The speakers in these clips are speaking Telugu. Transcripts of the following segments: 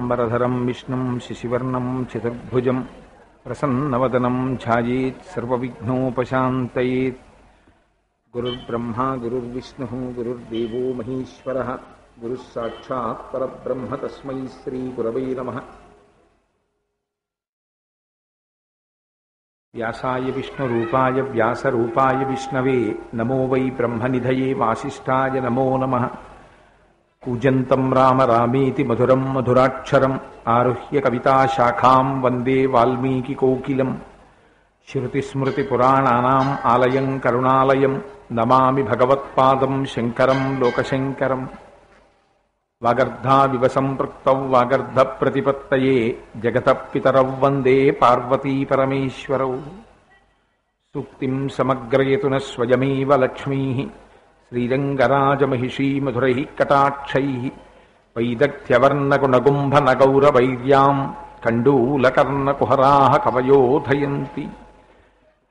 అంబరధరం విష్ణుం శశివర్ణం చతుర్భుజం ప్రసన్నవదనం ఛాయేత్ సర్వవిఘ్నోపశాంతయేత్. గురుర్బ్రహ్మా గురుర్విష్ణుః గురుర్దేవో మహేశ్వరః గురుః సాక్షాత్ పరబ్రహ్మ తస్మై శ్రీ గురవై నమః. వ్యాసాయ విష్ణురూపాయ వ్యాసరూపాయ విష్ణవే నమో వై బ్రహ్మనిధయే వాసిష్ఠాయ నమో నమః. కూజంతం రామ రామేతి మధురం మధురాక్షరం ఆరుహ్య కవితాశాఖాం వందే వాల్మీకికోకిలం. శృతిస్మృతిపురాణానాం ఆలయం కరుణాలయం నమామి భగవత్పాదం శంకరం లోకశంకరం. వాగర్ధావివ సంపృక్తౌ వాగర్ధప్రతిపత్తయే జగతః పితరౌ వందే పార్వతీపరమేశ్వరౌ. సూక్తిం సమగ్రయతున స్వయమేవ లక్ష్మీః శ్రీరంగరాజమహిషీ మధురైః కటాక్షైః. వైదగ్ధ్యవర్ణగుణగుంభనగౌరవైర్యాం కండూలకర్ణకుహరాः కవయోధయంతి.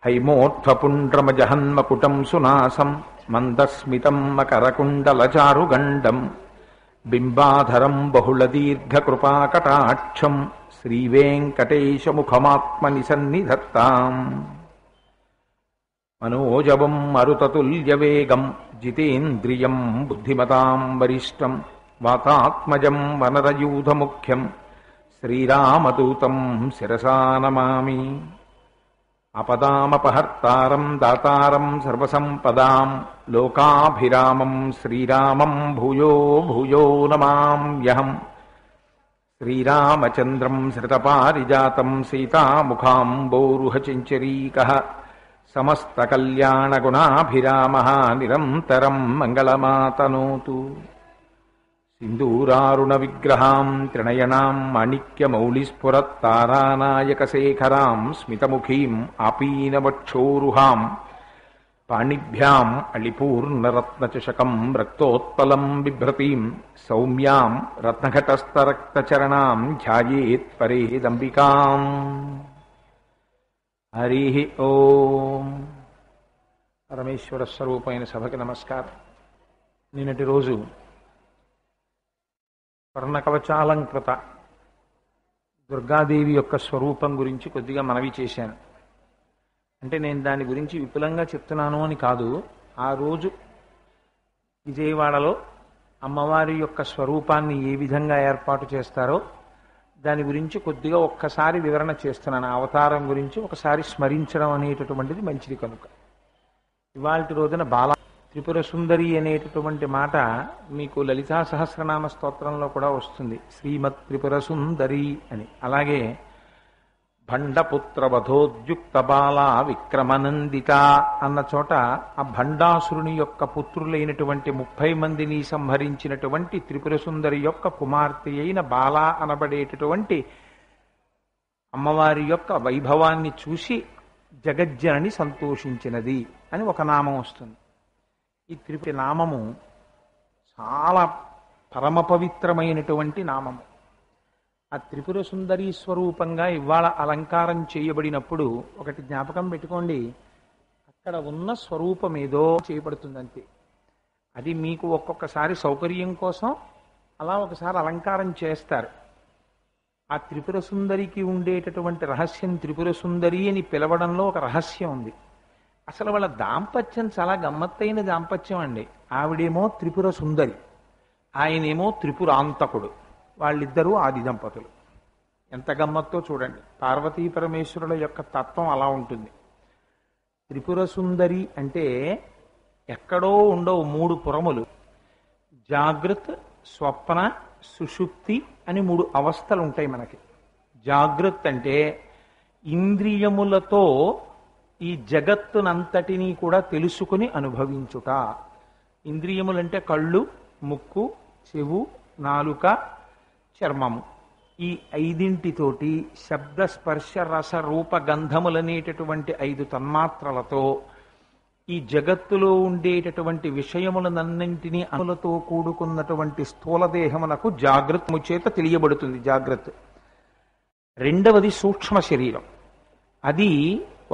హైమోత్ఫపుండ్రమజహన్మకుటం సునాసం మందస్మితం మకరకుండలచారుగండం. బింబాధరం బహుళదీర్ఘకృపాకటాక్షం శ్రీవేంకటేశముఖమాత్మని సన్నిధత్తాం. మనోజవం మరుతతుల్యవేగం జితేంద్రియం బుద్ధిమతాం వరిష్టం. వాతాత్మజం వనరయూధముఖ్యం శ్రీరామదూతం శిరసా నమామి. ఆపదామపహర్తారం దాతారం సర్వసంపదాం లోకాభిరామం శ్రీరామం భూయో భూయో నమామ్యహం. శ్రీరామచంద్రం శ్రితపారిజాతం సీతాముఖాంబోరుహచంచరీకః. సమస్తకల్యాణగుణాభిరామः నిరంతరం మంగళమాతనోతు. సింధూరారుణవిగ్రహాం త్రినయనాం మాణిక్యమౌళిస్ఫురత్తారానాయకశేఖరాం స్మితముఖీం ఆపీనవక్షోరుహాం. పాణిభ్యాం అళిపూర్ణరత్నచషకం రక్తోత్పలం బిభ్రతీం సౌమ్యాం రత్నఘటస్థరక్తచరణాం ధ్యాయేత్ పరేదంబికాం. హరి ఓం. పరమేశ్వర స్వరూపమైన సభకి నమస్కారం. నిన్నటి రోజు వర్ణకవచాలంకృత దుర్గాదేవి యొక్క స్వరూపం గురించి కొద్దిగా మనవి చేశాను. అంటే నేను దాని గురించి విపులంగా చెప్తున్నాను అని కాదు, ఆ రోజు విజయవాడలో అమ్మవారి యొక్క స్వరూపాన్ని ఏ విధంగా ఏర్పాటు చేస్తారో దాని గురించి కొద్దిగా ఒక్కసారి వివరణ చేస్తున్నాను. అవతారం గురించి ఒకసారి స్మరించడం అనేటటువంటిది మంచిది కనుక. ఇవాల్టి రోజున బాల త్రిపుర సుందరి అనేటటువంటి మాట మీకు లలితా సహస్రనామ స్తోత్రంలో కూడా వస్తుంది, శ్రీమత్ త్రిపుర సుందరి అని. అలాగే భండపుత్ర వధోద్యుక్త బాల విక్రమనందిత అన్న చోట ఆ భండాసురుని యొక్క పుత్రులైనటువంటి 30 మందిని సంహరించినటువంటి త్రిపుర సుందరి యొక్క కుమార్తె అయిన బాల అనబడేటటువంటి అమ్మవారి యొక్క వైభవాన్ని చూసి జగజ్జనని సంతోషించినది అని ఒక నామం వస్తుంది. ఈ త్రిపుర నామము చాలా పరమ పవిత్రమైనటువంటి నామము. ఆ త్రిపుర సుందరి స్వరూపంగా ఇవాళ అలంకారం చేయబడినప్పుడు ఒకటి జ్ఞాపకం పెట్టుకోండి, అక్కడ ఉన్న స్వరూపం ఏదో చేయబడుతుందంతే. అది మీకు ఒక్కొక్కసారి సౌకర్యం కోసం అలా ఒకసారి అలంకారం చేస్తారు. ఆ త్రిపుర సుందరికి ఉండేటటువంటి రహస్యం, త్రిపుర సుందరి అని పిలవడంలో ఒక రహస్యం ఉంది. అసలు వాళ్ళ దాంపత్యం చాలా గమ్మత్తైన దాంపత్యం అండి. ఆవిడేమో త్రిపుర సుందరి, ఆయనేమో త్రిపురాంతకుడు. వాళ్ళిద్దరూ ఆది దంపతులు. ఎంత గమ్మత్తో చూడండి. పార్వతీ పరమేశ్వరుల యొక్క తత్వం అలా ఉంటుంది. త్రిపుర సుందరి అంటే ఎక్కడో ఉండవు 3 పురములు. జాగృత్, స్వప్న, సుషుప్తి అని 3 అవస్థలు ఉంటాయి మనకి. జాగృత్ అంటే ఇంద్రియములతో ఈ జగత్తునంతటినీ కూడా తెలుసుకుని అనుభవించుట. ఇంద్రియములంటే కళ్ళు, ముక్కు, చెవు, నాలుక, చర్మము. ఈ 5 శబ్ద స్పర్శ రస రూప గంధములనేటటువంటి 5 తన్మాత్రలతో ఈ జగత్తులో ఉండేటటువంటి విషయములనన్నింటినీ అనులతో కూడుకున్నటువంటి స్థూలదేహమునకు జాగ్రత్తము చేత తెలియబడుతుంది జాగ్రత్త. రెండవది సూక్ష్మ శరీరం. అది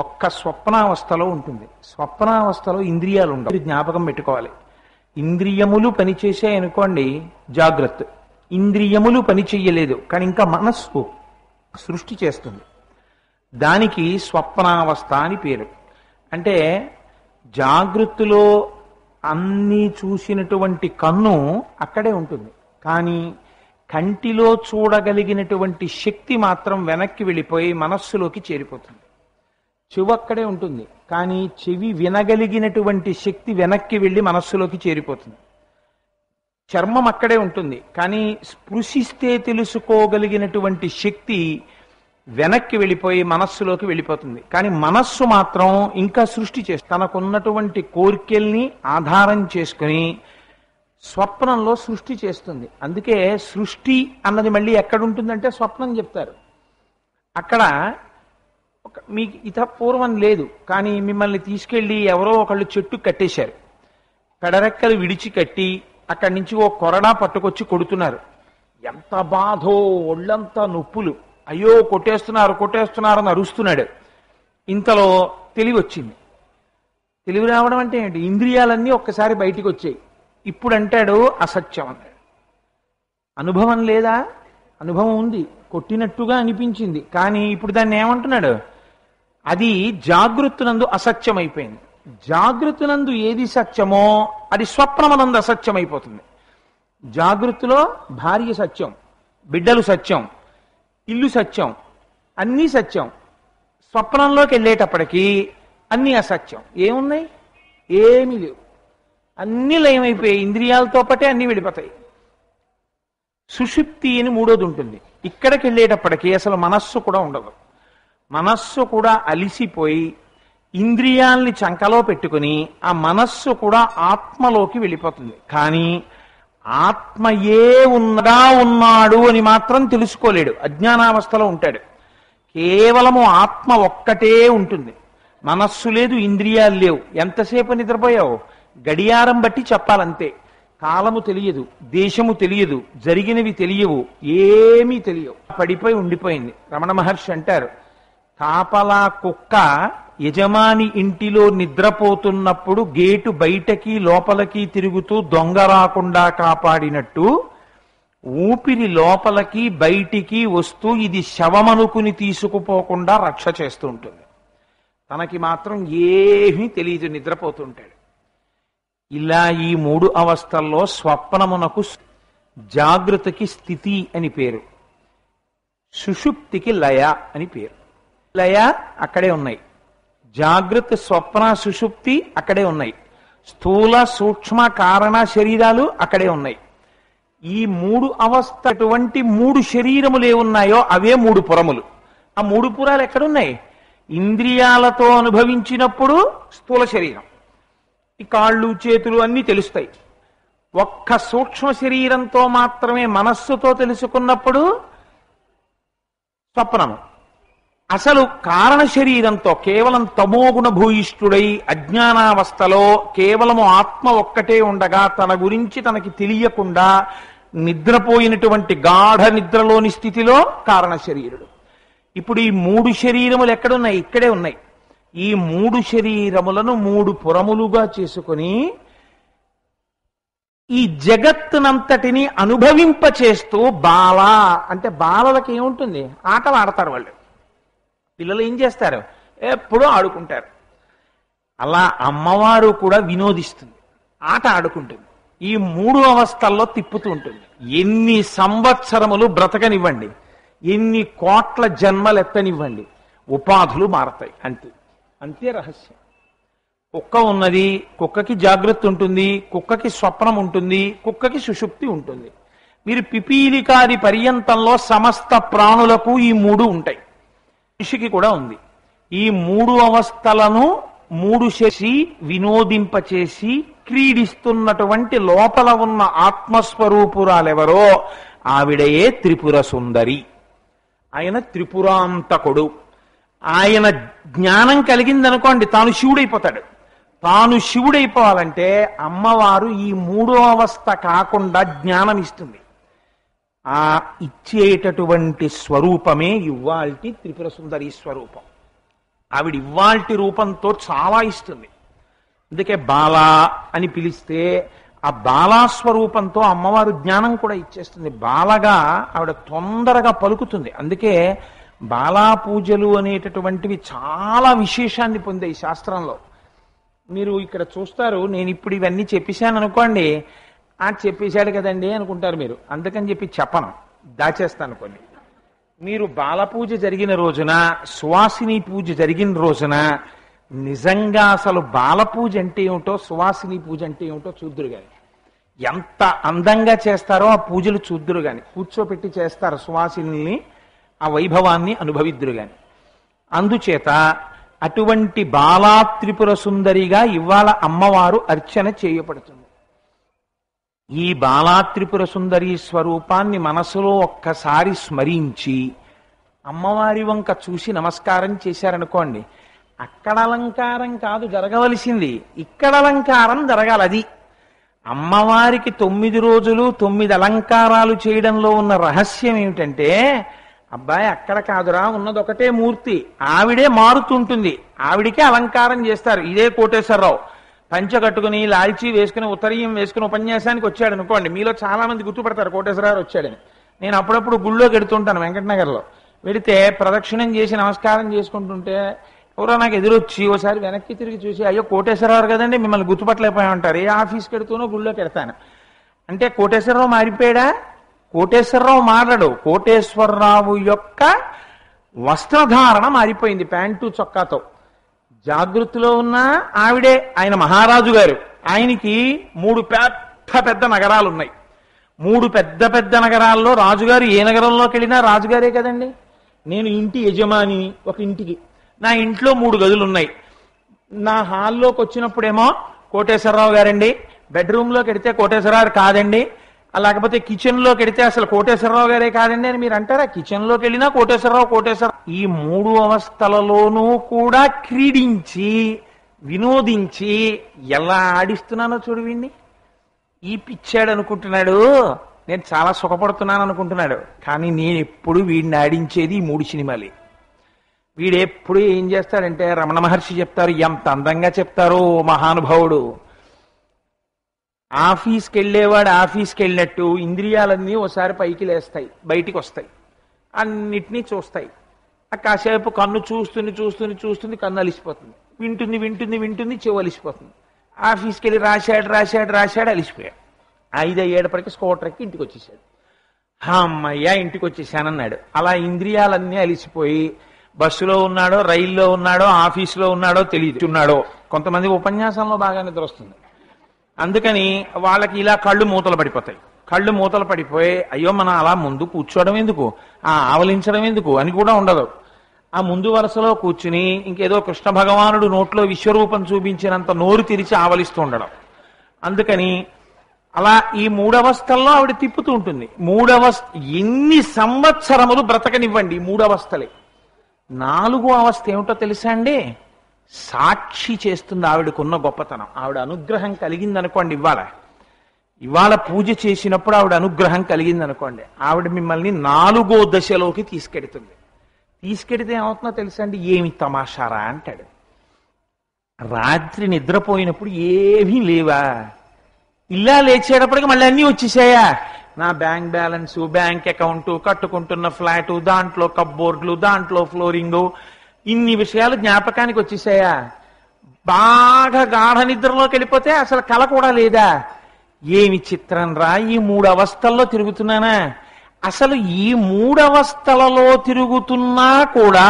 ఒక్క స్వప్నావస్థలో ఉంటుంది. స్వప్నావస్థలో ఇంద్రియాలు ఉండవు. జ్ఞాపకం పెట్టుకోవాలి. ఇంద్రియములు పనిచేసాయి అనుకోండి జాగ్రత్త, ఇంద్రియములు పని చెయ్యలేదు, కానీ ఇంకా మనస్సు సృష్టి చేస్తుంది. దానికి స్వప్నావస్థ అని పేరు. అంటే జాగృతిలో అన్నీ చూసినటువంటి కన్ను అక్కడే ఉంటుంది, కానీ కంటిలో చూడగలిగినటువంటి శక్తి మాత్రం వెనక్కి వెళ్ళిపోయి మనస్సులోకి చేరిపోతుంది. చెవు అక్కడే ఉంటుంది, కానీ చెవి వినగలిగినటువంటి శక్తి వెనక్కి వెళ్ళి మనస్సులోకి చేరిపోతుంది. చర్మం అక్కడే ఉంటుంది, కానీ స్పృశిస్తే తెలుసుకోగలిగినటువంటి శక్తి వెనక్కి వెళ్ళిపోయి మనస్సులోకి వెళ్ళిపోతుంది. కానీ మనస్సు మాత్రం ఇంకా సృష్టి చేస్తుంది. తనకున్నటువంటి కోరికల్ని ఆధారం చేసుకుని స్వప్నంలో సృష్టి చేస్తుంది. అందుకే సృష్టి అన్నది మళ్ళీ ఎక్కడుంటుందంటే స్వప్నం చెప్తారు. అక్కడ మీకు ఇత పూర్వం లేదు, కానీ మిమ్మల్ని తీసుకెళ్లి ఎవరో ఒకళ్ళు చెట్టు కట్టేశారు. పెడరెక్కలు విడిచి కట్టి అక్కడి నుంచి ఓ కొరడా పట్టుకొచ్చి కొడుతున్నారు. ఎంత బాధో, ఒళ్ళంతా నొప్పులు, అయ్యో కొట్టేస్తున్నారు కొట్టేస్తున్నారు అని అరుస్తున్నాడు. ఇంతలో తెలివి వచ్చింది. తెలివి రావడం అంటే ఏంటి? ఇంద్రియాలన్నీ ఒక్కసారి బయటికి వచ్చాయి. ఇప్పుడు అంటాడు అసత్యం అన్నాడు. అనుభవం లేదా? అనుభవం ఉంది, కొట్టినట్టుగా అనిపించింది, కానీ ఇప్పుడు దాన్ని ఏమంటున్నాడు? అది జాగృతినందు అసత్యం అయిపోయింది. జాగృతినందు ఏది సత్యమో అది స్వప్నమనందు అసత్యం అయిపోతుంది. జాగృతిలో భార్య సత్యం, బిడ్డలు సత్యం, ఇల్లు సత్యం, అన్నీ సత్యం. స్వప్నంలోకి వెళ్ళేటప్పటికీ అన్నీ అసత్యం. ఏమున్నాయి? ఏమీ లేవు. అన్నీ లయమైపోయాయి. ఇంద్రియాలతో పాటే అన్నీ వెళ్ళిపోతాయి. సుషుప్తి అని మూడోది ఉంటుంది. ఇక్కడికి వెళ్ళేటప్పటికీ అసలు మనస్సు కూడా ఉండదు. మనస్సు కూడా అలిసిపోయి ఇంద్రియాల్ని చంకలో పెట్టుకుని ఆ మనస్సు కూడా ఆత్మలోకి వెళ్ళిపోతుంది. కానీ ఆత్మయే ఉన్నాడు అని మాత్రం తెలుసుకోలేడు, అజ్ఞానావస్థలో ఉంటాడు. కేవలము ఆత్మ ఒక్కటే ఉంటుంది. మనస్సు లేదు, ఇంద్రియాలు లేవు. ఎంతసేపు నిద్రపోయావు? గడియారం బట్టి చెప్పాలంతే. కాలము తెలియదు, దేశము తెలియదు, జరిగినవి తెలియవు, ఏమీ తెలియవు. పడిపోయి ఉండిపోయింది. రమణ మహర్షి అంటారు, కాపలా కుక్క యజమాని ఇంటిలో నిద్రపోతున్నప్పుడు గేటు బయటకి లోపలికి తిరుగుతూ దొంగ రాకుండా కాపాడినట్టు ఊపిరి లోపలికి బయటికి వస్తూ ఇది శవమనుకుని తీసుకుపోకుండా రక్ష చేస్తూ ఉంటుంది. తనకి మాత్రం ఏమీ తెలియదు, నిద్రపోతుంటాడు. ఇలా ఈ మూడు అవస్థల్లో స్వప్నమునకు జాగృతికి స్థితి అని పేరు, సుషుప్తికి లయ అని పేరు. లయ అక్కడే ఉన్నాయి. జాగృత్, స్వప్న, సుషుప్తి అక్కడే ఉన్నాయి. స్థూల, సూక్ష్మ, కారణ శరీరాలు అక్కడే ఉన్నాయి. ఈ మూడు అవస్థ అటువంటి మూడు శరీరములు ఏమున్నాయో అవే మూడు పురములు. ఆ మూడు పురాలు ఎక్కడున్నాయి? ఇంద్రియాలతో అనుభవించినప్పుడు స్థూల శరీరం, ఈ కాళ్ళు చేతులు అన్నీ తెలుస్తాయి. ఒక్క సూక్ష్మ శరీరంతో మాత్రమే మనస్సుతో తెలుసుకున్నప్పుడు స్వప్నము. అసలు కారణ శరీరంతో కేవలం తమోగుణ భూయిష్ఠుడై అజ్ఞానావస్థలో కేవలము ఆత్మ ఒక్కటే ఉండగా తన గురించి తనకి తెలియకుండా నిద్రపోయినటువంటి గాఢ నిద్రలోని స్థితిలో కారణ శరీరుడు. ఇప్పుడు ఈ మూడు శరీరములు ఎక్కడున్నాయి? ఇక్కడే ఉన్నాయి. ఈ మూడు శరీరములను మూడు పురములుగా చేసుకుని ఈ జగత్తునంతటిని అనుభవింపచేస్తూ బాల అంటే, బాలలకి ఏముంటుంది? ఆటలు ఆడతారు వాళ్ళు. పిల్లలు ఏం చేస్తారు? ఎప్పుడూ ఆడుకుంటారు. అలా అమ్మవారు కూడా వినోదిస్తుంది, ఆట ఆడుకుంటుంది. ఈ మూడు అవస్థల్లో తిప్పుతూ ఉంటుంది. ఎన్ని సంవత్సరములు బ్రతకనివ్వండి, ఎన్ని కోట్ల జన్మలు ఎత్తనివ్వండి, ఉపాధులు మారతాయి. అంతే, అంతే రహస్యం. కుక్క ఉన్నది, కుక్కకి జాగృతి ఉంటుంది, కుక్కకి స్వప్నం ఉంటుంది, కుక్కకి సుషుప్తి ఉంటుంది. మీరు పిపీలికాది పర్యంతంలో సమస్త ప్రాణులకు ఈ మూడు ఉంటాయి. మనిషికి కూడా ఉంది. ఈ మూడు అవస్థలను మూడు చేసి వినోదింపచేసి క్రీడిస్తున్నటువంటి లోపల ఉన్న ఆత్మస్వరూపురాలెవరో ఆవిడయే త్రిపుర సుందరి. ఆయన త్రిపురాంతకుడు. ఆయన జ్ఞానం కలిగిందనుకోండి, తాను శివుడైపోతాడు. తాను శివుడైపోవాలంటే అమ్మవారు ఈ మూడో అవస్థ కాకుండా జ్ఞానం ఇస్తుంది. ఆ ఇచ్చేటటువంటి స్వరూపమే ఇవ్వాల్టి త్రిపుర సుందరి స్వరూపం. ఆవిడ ఇవ్వాల్టి రూపంతో చాలా ఇస్తుంది. అందుకే బాల అని పిలిస్తే ఆ బాలాస్వరూపంతో అమ్మవారు జ్ఞానం కూడా ఇచ్చేస్తుంది. బాలగా ఆవిడ తొందరగా పలుకుతుంది. అందుకే బాలా పూజలు అనేటటువంటివి చాలా విశేషాన్ని పొందాయి శాస్త్రంలో. మీరు ఇక్కడ చూస్తారు, నేను ఇప్పుడు ఇవన్నీ చెప్పేశాను అనుకోండి, చెప్పేశాడు కదండి అనుకుంటారు మీరు. అందుకని చెప్పి చెప్పను, దాచేస్తాను కొన్ని. మీరు బాలపూజ జరిగిన రోజున, సువాసిని పూజ జరిగిన రోజున నిజంగా అసలు బాలపూజ అంటే ఏమిటో, సువాసిని పూజ అంటే ఏమిటో చూద్దురు గాని. ఎంత అందంగా చేస్తారో ఆ పూజలు చూద్దురు గాని. కూర్చోపెట్టి చేస్తారు సువాసిని, ఆ వైభవాన్ని అనుభవిద్దురు గాని. అందుచేత అటువంటి బాలా త్రిపుర సుందరిగా ఇవాళ అమ్మవారు అర్చన చేయబడుతుంది. ఈ బాలా త్రిపుర సుందరి స్వరూపాన్ని మనసులో ఒక్కసారి స్మరించి అమ్మవారి వంక చూసి నమస్కారం చేశారనుకోండి, అక్కడ అలంకారం కాదు జరగవలసింది, ఇక్కడ అలంకారం జరగాలి. అది అమ్మవారికి 9 రోజులు 9 అలంకారాలు చేయడంలో ఉన్న రహస్యం ఏమిటంటే, అబ్బాయి అక్కడ కాదురా, ఉన్నది ఒకటే మూర్తి, ఆవిడే మారుతుంటుంది, ఆవిడికే అలంకారం చేస్తారు. ఇదే కోటేశ్వరరావు పంచ కట్టుకుని లాల్చీ వేసుకుని ఉత్తరీయం వేసుకుని ఉపన్యాసానికి వచ్చాడు అనుకోండి, మీలో చాలా మంది గుర్తుపడతారు కోటేశ్వరరావు వచ్చాడని. నేను అప్పుడప్పుడు గుళ్ళోకి వెడుతుంటాను, వెంకటనగర్లో వెడితే ప్రదక్షిణం చేసి నమస్కారం చేసుకుంటుంటే ఎవరో నాకు ఎదురొచ్చి ఓసారి వెనక్కి తిరిగి చూసి, అయ్యో కోటేశ్వరరావు కదండి, మిమ్మల్ని గుర్తుపట్టలేకపోయామంటారు. ఏ ఆఫీస్కి వెడుతూనో గుళ్ళోకి వెడతాను అంటే కోటేశ్వరరావు మారిపోయాడా? కోటేశ్వరరావు మారడు, కోటేశ్వరరావు యొక్క వస్త్రధారణ మారిపోయింది. ప్యాంటు చొక్కాతో జాగృతిలో ఉన్న ఆవిడే. ఆయన మహారాజు గారు, ఆయనకి 3 పెద్ద పెద్ద నగరాలు ఉన్నాయి. 3 పెద్ద పెద్ద నగరాల్లో రాజుగారు ఏ నగరంలోకి వెళ్ళినా రాజుగారే కదండి. నేను ఇంటి యజమాని, ఒక ఇంటికి నా ఇంట్లో 3 గదులు ఉన్నాయి. నా హాల్లోకి వచ్చినప్పుడేమో కోటేశ్వరరావు గారండి, బెడ్రూమ్లోకి వెడితే కోటేశ్వరరావు కాదండి, లేకపోతే కిచెన్లోకి వెడితే అసలు కోటేశ్వరరావు గారే కాదండి అని మీరు అంటారా? కిచెన్లోకి వెళ్ళినా కోటేశ్వరరావు. ఈ 3 అవస్థలలోనూ కూడా క్రీడించి వినోదించి ఎలా ఆడిస్తున్నానో చూడవండి. ఈ పిచ్చాడు అనుకుంటున్నాడు, నేను చాలా సుఖపడుతున్నాను అనుకుంటున్నాడు. కానీ నేను ఎప్పుడు వీడిని ఆడించేది ఈ 3 సినిమాలే. వీడెప్పుడు ఏం చేస్తాడంటే, రమణ మహర్షి చెప్తారు, ఎంత అందంగా చెప్తారో మహానుభావుడు. ఆఫీస్కి వెళ్ళేవాడు ఆఫీస్కి వెళ్ళినట్టు ఇంద్రియాలన్నీ ఓసారి పైకి లేస్తాయి, బయటికి వస్తాయి, అన్నిటినీ చూస్తాయి. కాసేపు కన్ను చూస్తుంది, కన్ను అలిసిపోతుంది. వింటుంది, చెవు అలిసిపోతుంది. ఆఫీస్కి వెళ్ళి రాశాడు, అలిసిపోయాడు. 5 అయ్యేటప్పటికి స్కూటర్ ఎక్కి ఇంటికి వచ్చేసాడు. అమ్మయ్యా ఇంటికి వచ్చేసానన్నాడు. అలా ఇంద్రియాలన్నీ అలిసిపోయి బస్సులో ఉన్నాడో, రైల్లో ఉన్నాడో, ఆఫీసులో ఉన్నాడో తెలియదున్నాడో. కొంతమంది ఉపన్యాసంలో బాగా నిద్ర వస్తుంది, అందుకని వాళ్ళకి ఇలా కళ్ళు మూతలు పడిపోతాయి. కళ్ళు మూతలు పడిపోయి అయ్యో మనం అలా ముందు కూర్చోవడం ఎందుకు, ఆవలించడం ఎందుకు అని కూడా ఉండదు. ఆ ముందు వరుసలో కూర్చుని ఇంకేదో కృష్ణ భగవానుడు నోట్లో విశ్వరూపం చూపించినంత నోరు తెరిచి ఆవలిస్తూ ఉండడం. అందుకని అలా ఈ 3 అవస్థల్లో ఆవిడ తిప్పుతూ ఉంటుంది. 3 అవస్థ ఎన్ని సంవత్సరములు బ్రతకనివ్వండి, 3 అవస్థలే. 4వ అవస్థ ఏమిటో తెలుసా అండి? సాక్షి చేస్తుంది ఆవిడకున్న గొప్పతనం. ఆవిడ అనుగ్రహం కలిగిందనుకోండి, ఇవాళ పూజ చేసినప్పుడు ఆవిడ అనుగ్రహం కలిగిందనుకోండి, ఆవిడ మిమ్మల్ని 4వ దశలోకి తీసుకెడుతుంది. తీసుకెడితే ఏమవుతుందో తెలుసా అండి? ఏమి తమాషారా అంటాడు. రాత్రి నిద్రపోయినప్పుడు ఏమీ లేవా, ఇలా లేచేటప్పటికి మళ్ళీ అన్నీ వచ్చేసాయా? నా బ్యాంక్ బ్యాలెన్స్, బ్యాంక్ అకౌంట్, కట్టుకుంటున్న ఫ్లాటు, దాంట్లో కప్బోర్డ్లు, దాంట్లో ఫ్లోరింగు, ఇన్ని విషయాలు జ్ఞాపకానికి వచ్చేసాయా? బాగా గాఢ నిద్రలోకి వెళ్ళిపోతే అసలు కల కూడా లేదా? ఏమి చిత్రం రా, ఈ 3 అవస్థల్లో తిరుగుతున్నానా? అసలు ఈ 3 అవస్థలలో తిరుగుతున్నా కూడా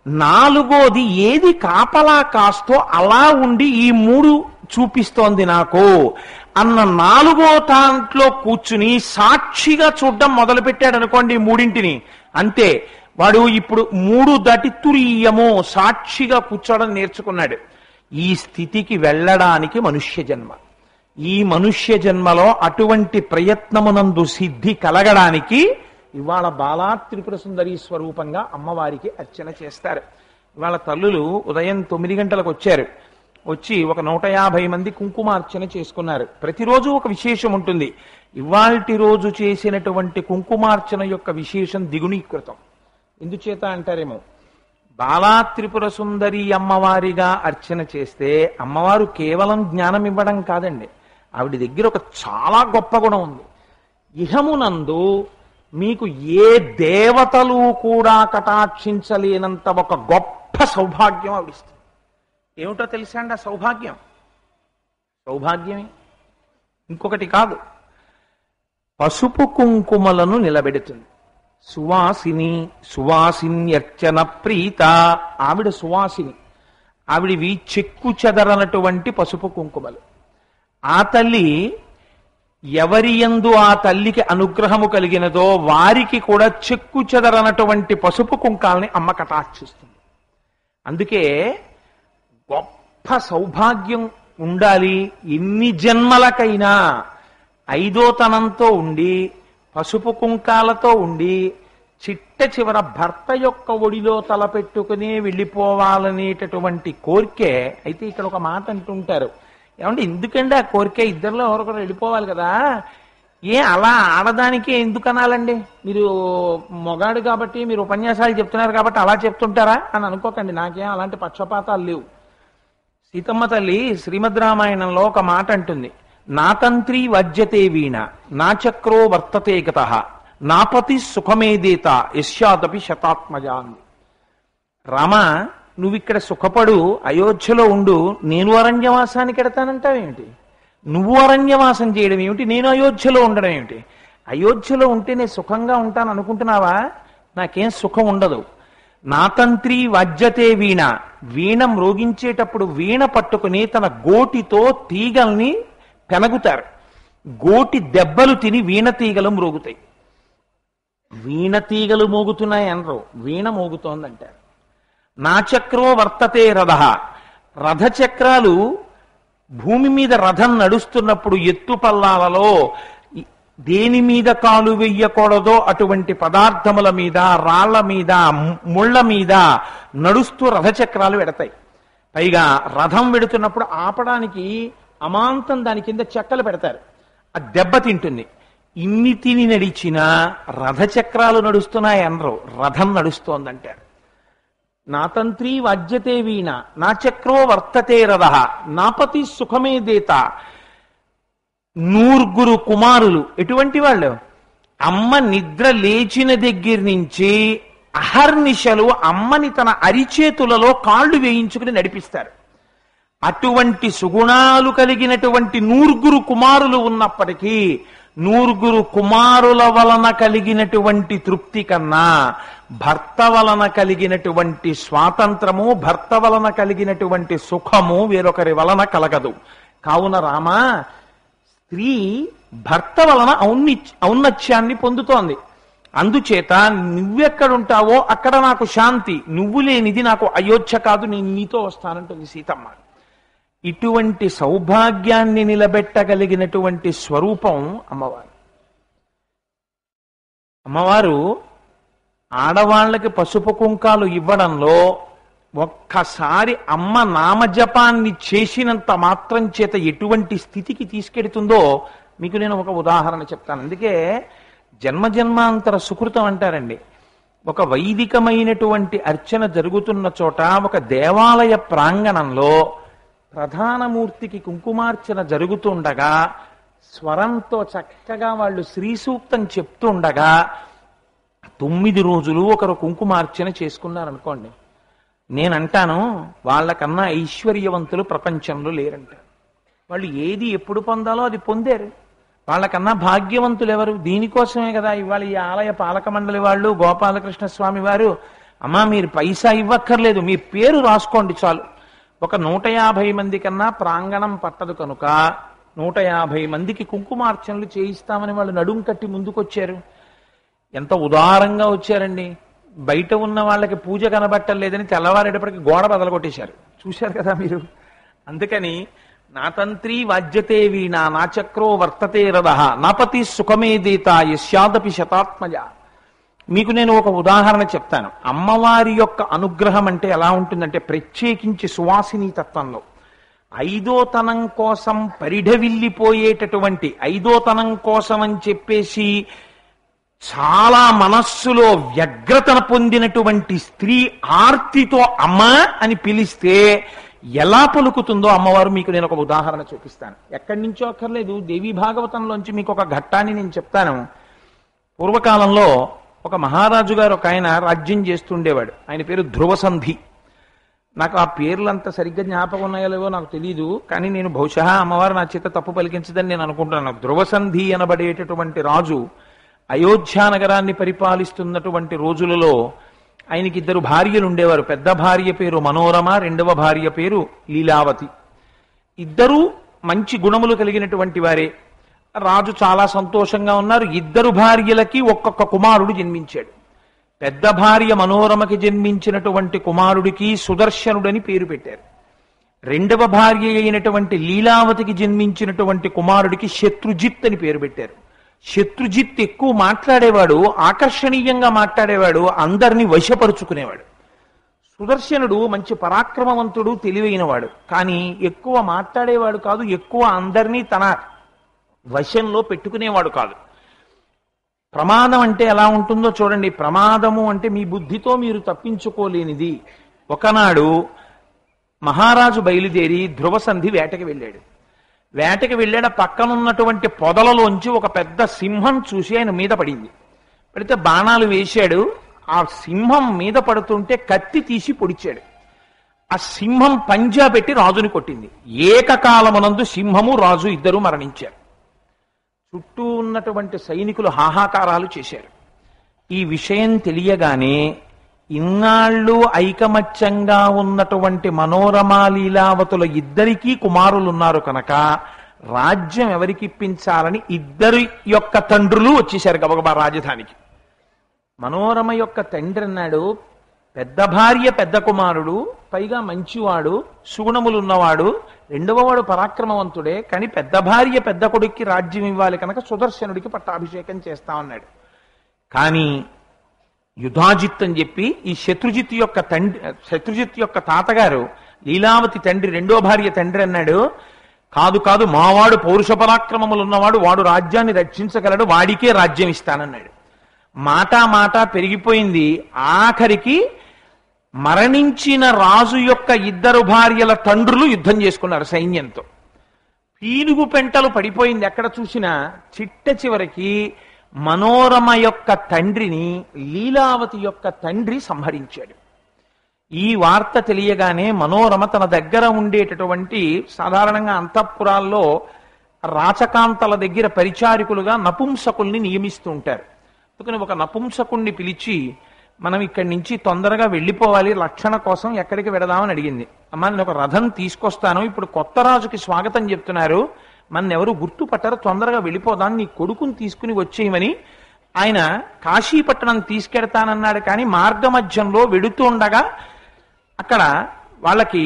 4వది ఏది కాపలా కాస్తో అలా ఉండి ఈ 3 చూపిస్తోంది నాకు అన్న 4వ దాంట్లో కూర్చుని సాక్షిగా చూడడం మొదలు పెట్టాడు అనుకోండి 3ంటిని, అంతే. వాడు ఇప్పుడు 3 దాటి తురీయము సాక్షిగా కూర్చోవడం నేర్చుకున్నాడు. ఈ స్థితికి వెళ్ళడానికి మనుష్య జన్మ. ఈ మనుష్య జన్మలో అటువంటి ప్రయత్నమునందు సిద్ధి కలగడానికి ఇవాళ బాలా త్రిపుర సుందరి స్వరూపంగా అమ్మవారికి అర్చన చేస్తారు. ఇవాళ తల్లులు ఉదయం 9 గంటలకు వచ్చారు. వచ్చి ఒక 150 మంది కుంకుమార్చన చేసుకున్నారు. ప్రతిరోజు ఒక విశేషం ఉంటుంది. ఇవాల్టి రోజు చేసినటువంటి కుంకుమార్చన యొక్క విశేషం ద్విగుణీకృతం. ఎందుచేత అంటారేమో, బాలా త్రిపుర సుందరి అమ్మవారిగా అర్చన చేస్తే అమ్మవారు కేవలం జ్ఞానం ఇవ్వడం కాదండి, ఆవిడ దగ్గర ఒక చాలా గొప్ప గుణం ఉంది. ఇహమునందు మీకు ఏ దేవతలు కూడా కటాక్షించలేనంత ఒక గొప్ప సౌభాగ్యం ఆవిడిస్తుంది. ఏమిటో తెలుసా అండి ఆ సౌభాగ్యం? సౌభాగ్యమే, ఇంకొకటి కాదు. పసుపు కుంకుమలను నిలబెడుతుంది. సువాసిని, సువాసిన్యర్చన ప్రీత. ఆవిడ సువాసిని. ఆవిడివి చెక్కు చెదరనటువంటి పసుపు కుంకుమలు. ఆ తల్లి ఎవరి యందు ఆ తల్లికి అనుగ్రహము కలిగినదో వారికి కూడా చెక్కు చెదరనటువంటి పసుపు కుంకాలని అమ్మ కటాక్షిస్తుంది. అందుకే గొప్ప సౌభాగ్యం ఉండాలి. ఎన్ని జన్మలకైనా ఐదోతనంతో ఉండి పసుపు కుంకాలతో ఉండి చిట్ట చివర భర్త యొక్క ఒడిలో తలపెట్టుకుని వెళ్ళిపోవాలనేటటువంటి కోరికే. అయితే ఇక్కడ ఒక మాట అంటుంటారు, ఏమంటే ఎందుకండి ఆ కోరిక? ఇద్దరిలో ఎవరొకరు వెళ్ళిపోవాలి కదా, ఏ అలా ఆడదానికి ఎందుకు అనాలండి? మీరు మొగాడు కాబట్టి, మీరు ఉపన్యాసాలు చెప్తున్నారు కాబట్టి అలా చెప్తుంటారా అని అనుకోకండి. నాకేం అలాంటి పక్షపాతాలు లేవు. సీతమ్మ తల్లి శ్రీమద్ రామాయణంలో ఒక మాట అంటుంది, నా తంత్రి వజ్యతే వీణ, నా చక్రో వర్తతే గతః, నాపతి సుఖమేదేత యస్యాదపి శతాత్మజా. రామ, నువ్విక్కడ సుఖపడు, అయోధ్యలో ఉండు, నేను అరణ్యవాసానికి ఎడతానంటావేమిటి? నువ్వు అరణ్యవాసం చేయడం ఏమిటి, నేను అయోధ్యలో ఉండడం ఏమిటి? అయోధ్యలో ఉంటే నేను సుఖంగా ఉంటాను అనుకుంటున్నావా? నాకేం సుఖం ఉండదు. నా తంత్రి వాజ్యతే వీణ, వీణ మ్రోగించేటప్పుడు వీణ పట్టుకుని తన గోటితో తీగల్ని పెనగుతారు. గోటి దెబ్బలు తిని వీణ తీగలు మ్రోగుతాయి. వీణ తీగలు మోగుతున్నాయి అనరు, వీణ మోగుతోందంటారు. నా చక్రో వర్తతే రథ, రథచక్రాలు భూమి మీద రథం నడుస్తున్నప్పుడు ఎత్తు పల్లాలలో దేని మీద కాలు వెయ్యకూడదో అటువంటి పదార్థముల మీద, రాళ్ల మీద, ముళ్ల మీద నడుస్తూ రథచక్రాలు వెడతాయి. పైగా రథం వెడుతున్నప్పుడు ఆపడానికి అమాంతం దాని కింద చెక్కలు పెడతారు. ఆ దెబ్బ తింటుంది. ఇన్ని తిని నడిచినా రథచక్రాలు నడుస్తున్నాయి అనరు, రథం నడుస్తోందంటారు. నా తంత్రి వాజ్యతే వీణ, నా చక్రో వర్తతే రథ, నాపతి సుఖమే దేత. 9 కుమారులు. ఎటువంటి వాళ్ళు? అమ్మ నిద్ర లేచిన దగ్గర నుంచి అహర్నిశలు అమ్మని తన అరిచేతులలో కాళ్ళు వేయించుకుని నడిపిస్తారు. అటువంటి సుగుణాలు కలిగినటువంటి 9 కుమారులు ఉన్నప్పటికీ 9 కుమారుల వలన కలిగినటువంటి తృప్తి కన్నా భర్త వలన కలిగినటువంటి స్వాతంత్రము, భర్త వలన కలిగినటువంటి సుఖము వేరొకరి వలన కలగదు. కావున రామ, స్త్రీ భర్త వలన ఔన్నత్యాన్ని పొందుతోంది. అందుచేత నువ్వెక్కడుంటావో అక్కడ నాకు శాంతి, నువ్వు లేనిది నాకు అయోధ్య కాదు, నేను నీతో వస్తానంటుంది సీతమ్మ. ఇటువంటి సౌభాగ్యాన్ని నిలబెట్టగలిగినటువంటి స్వరూపం అమ్మవారు. అమ్మవారు ఆడవాళ్ళకి పసుపు కుంకాలు ఇవ్వడంలో ఒక్కసారి అమ్మ నామజపాన్ని చేసినంత మాత్రం చేత ఎటువంటి స్థితికి తీసుకెడుతుందో మీకు నేను ఒక ఉదాహరణ చెప్తాను. అందుకే జన్మజన్మాంతర సుకృతం అంటారండి. ఒక వైదికమైనటువంటి అర్చన జరుగుతున్న చోట, ఒక దేవాలయ ప్రాంగణంలో ప్రధానమూర్తికి కుంకుమార్చన జరుగుతుండగా స్వరంతో చక్కగా వాళ్ళు శ్రీ సూక్తం చెప్తుండగా 9 రోజులు ఒకరు కుంకుమార్చన చేసుకున్నారనుకోండి, నేనంటాను వాళ్ళకన్నా ఐశ్వర్యవంతులు ప్రపంచంలో లేరంటారు. వాళ్ళు ఏది ఎప్పుడు పొందాలో అది పొందారు. వాళ్ళకన్నా భాగ్యవంతులు ఎవరు? దీనికోసమే కదా ఇవాళ ఈ ఆలయ పాలక మండలి వాళ్ళు, గోపాలకృష్ణ స్వామి వారు, అమ్మా మీరు పైసా ఇవ్వక్కర్లేదు, మీ పేరు రాసుకోండి చాలు. ఒక 150 మంది కన్నా ప్రాంగణం పట్టదు కనుక 150 మందికి కుంకుమార్చనలు చేయిస్తామని వాళ్ళు నడుం కట్టి ముందుకొచ్చారు. ఎంత ఉదారంగా వచ్చారండి. బయట ఉన్న వాళ్ళకి పూజ కనబట్టలేదని తెల్లవారేటప్పటికి గోడ బదలగొట్టేశారు. చూశారు కదా మీరు. అందుకని నా తంత్రి వాజ్యతే వీణ, నా చక్రో వర్తతే రథ, నాపతి సుఖమేదేత యస్యాదపి శతాత్మజ. మీకు నేను ఒక ఉదాహరణ చెప్తాను. అమ్మవారి యొక్క అనుగ్రహం అంటే ఎలా ఉంటుందంటే, ప్రత్యేకించి సువాసిని తత్వంలో 5వ తనం కోసం పరిఢవిల్లిపోయేటటువంటి, 5వ తనం కోసం అని చెప్పేసి చాలా మనస్సులో వ్యగ్రతను పొందినటువంటి స్త్రీ ఆర్తితో అమ్మ అని పిలిస్తే ఎలా పలుకుతుందో అమ్మవారు మీకు నేను ఒక ఉదాహరణ చూపిస్తాను. ఎక్కడి నుంచో అక్కర్లేదు, దేవీ భాగవతంలోంచి మీకు ఒక ఘట్టాన్ని నేను చెప్తాను. పూర్వకాలంలో ఒక మహారాజు గారు ఒక ఆయన రాజ్యం చేస్తుండేవాడు. ఆయన పేరు ధ్రువసంధి. నాకు ఆ పేర్లంతా సరిగ్గా జ్ఞాపకం ఉన్నాయో లేవో నాకు తెలియదు, కానీ నేను బహుశా అమ్మవారు నా చేత తప్పు పలికించదని నేను అనుకుంటున్నాను. ధ్రువసంధి అనబడేటటువంటి రాజు అయోధ్యా నగరాన్ని పరిపాలిస్తున్నటువంటి రోజులలో ఆయనకి 2 భార్యలు ఉండేవారు. పెద్ద భార్య పేరు మనోరమ, రెండవ భార్య పేరు లీలావతి. ఇద్దరూ మంచి గుణములు కలిగినటువంటి వారే. రాజు చాలా సంతోషంగా ఉన్నారు. 2 భార్యలకి ఒక్కొక్క కుమారుడు జన్మించాడు. పెద్ద భార్య మనోరమకి జన్మించినటువంటి కుమారుడికి సుదర్శనుడని పేరు పెట్టారు. రెండవ భార్య అయినటువంటి లీలావతికి జన్మించినటువంటి కుమారుడికి శత్రుజిత్ అని పేరు పెట్టారు. శత్రుజిత్ ఎక్కువ మాట్లాడేవాడు, ఆకర్షణీయంగా మాట్లాడేవాడు, అందరినీ వశపరుచుకునేవాడు. సుదర్శనుడు మంచి పరాక్రమవంతుడు, తెలివైనవాడు, కానీ ఎక్కువ మాట్లాడేవాడు కాదు, ఎక్కువ అందరినీ తన వశంలో పెట్టుకునేవాడు కాదు. ప్రమాదం అంటే ఎలా ఉంటుందో చూడండి. ప్రమాదము అంటే మీ బుద్ధితో మీరు తప్పించుకోలేనిది. ఒకనాడు మహారాజు బయలుదేరి ధ్రువసంధి వేటకి వెళ్ళాడు. వేటకి వెళ్ళాడ పక్కనున్నటువంటి పొదలలోంచి ఒక పెద్ద సింహం చూసి ఆయన మీద పడింది. పడితే బాణాలు వేశాడు. ఆ సింహం మీద పడుతుంటే కత్తి తీసి పొడిచాడు. ఆ సింహం పంజా పెట్టి రాజుని కొట్టింది. ఏకకాలమునందు సింహము రాజు ఇద్దరు మరణించారు. చుట్టూ ఉన్నటువంటి సైనికులు హాహాకారాలు చేశారు. ఈ విషయం తెలియగానే ఇన్నాళ్ళు ఐకమత్యంగా ఉన్నటువంటి మనోరమ లీలావతుల ఇద్దరికీ కుమారులున్నారు కనుక రాజ్యం ఎవరికి ఇప్పించాలని ఇద్దరి యొక్క తండ్రులు వచ్చేశారు గబగబా రాజధానికి. మనోరమ యొక్క తండ్రి అన్నాడు, పెద్ద భార్య పెద్ద కుమారుడు, పైగా మంచివాడు, సుగుణములున్నవాడు, రెండవ వాడు పరాక్రమవంతుడే, కానీ పెద్ద భార్య పెద్ద కొడుక్కి రాజ్యం ఇవ్వాలి కనుక సుదర్శనుడికి పట్టాభిషేకం చేస్తామన్నాడు. కానీ యుధాజిత్ అని చెప్పి ఈ శత్రుజిత్ యొక్క తాతగారు లీలావతి తండ్రి, రెండో భార్య తండ్రి అన్నాడు, కాదు కాదు, మావాడు పౌరుష పరాక్రమములు ఉన్నవాడు, వాడు రాజ్యాన్ని రక్షించగలడు, వాడికే రాజ్యం ఇస్తానన్నాడు. మాట పెరిగిపోయింది. ఆఖరికి మరణించిన రాజు యొక్క 2 భార్యల తండ్రులు యుద్ధం చేసుకున్నారు సైన్యంతో. పీనుగు పెంటలు పడిపోయింది ఎక్కడ చూసినా. చిట్ట చివరికి మనోరమ యొక్క తండ్రిని లీలావతి యొక్క తండ్రి సంహరించాడు. ఈ వార్త తెలియగానే మనోరమ తన దగ్గర ఉండేటటువంటి, సాధారణంగా అంతఃపురాల్లో రాచకాంతల దగ్గర పరిచారికులుగా నపుంసకుల్ని నియమిస్తూ ఉంటారు. అందుకని ఒక నపుంసకుణ్ణి పిలిచి, మనం ఇక్కడి నుంచి తొందరగా వెళ్ళిపోవాలి, రక్షణ కోసం ఎక్కడికి వెడదామని అడిగింది. అమ్మా, నేను ఒక రథం తీసుకొస్తాను, ఇప్పుడు కొత్త రాజుకి స్వాగతం చెప్తున్నారు, మన ఎవరు గుర్తుపట్టరు, తొందరగా వెళ్ళిపోదాం, నీ కొడుకుని తీసుకుని వచ్చేయమని ఆయన కాశీపట్టణం తీసుకెడతానన్నాడు. కానీ మార్గమధ్యంలో వెడుతూ ఉండగా అక్కడ వాళ్ళకి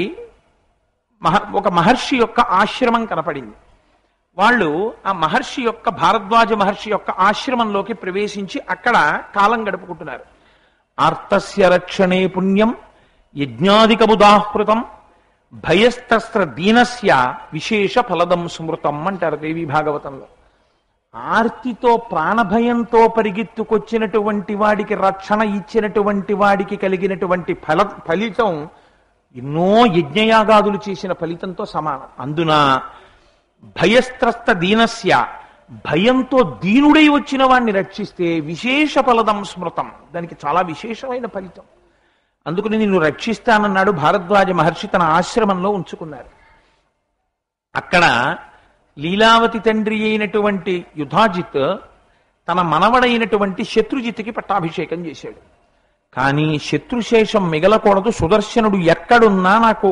ఒక మహర్షి యొక్క ఆశ్రమం కనపడింది. వాళ్ళు ఆ మహర్షి యొక్క, భారద్వాజ మహర్షి యొక్క ఆశ్రమంలోకి ప్రవేశించి అక్కడ కాలం గడుపుకుంటున్నారు. ఆర్తస్య రక్షణే పుణ్యం యజ్ఞాధికముదాహృతం భయస్తస్త్ర దీనస్య విశేష ఫలదం స్మృతం అంటారు దేవీ భాగవతంలో. ఆర్తితో ప్రాణభయంతో పరిగెత్తుకొచ్చినటువంటి వాడికి రక్షణ ఇచ్చినటువంటి వాడికి కలిగినటువంటి ఫలితం ఎన్నో యజ్ఞయాగాదులు చేసిన ఫలితంతో సమానం. అందున భయస్త్రస్త దీనస్య, భయంతో దీనుడై వచ్చిన వాడిని రక్షిస్తే విశేష ఫలదం స్మృతం, దానికి చాలా విశేషమైన ఫలితం. అందుకని నిన్ను రక్షిస్తానన్నాడు. భారద్వాజ మహర్షి తన ఆశ్రమంలో ఉంచుకున్నారు. అక్కడ లీలావతి తండ్రి అయినటువంటి యుధాజిత్ తన మనవడైనటువంటి శత్రుజిత్కి పట్టాభిషేకం చేశాడు. కానీ శత్రుశేషం మిగలకూడదు, సుదర్శనుడు ఎక్కడున్నా నాకు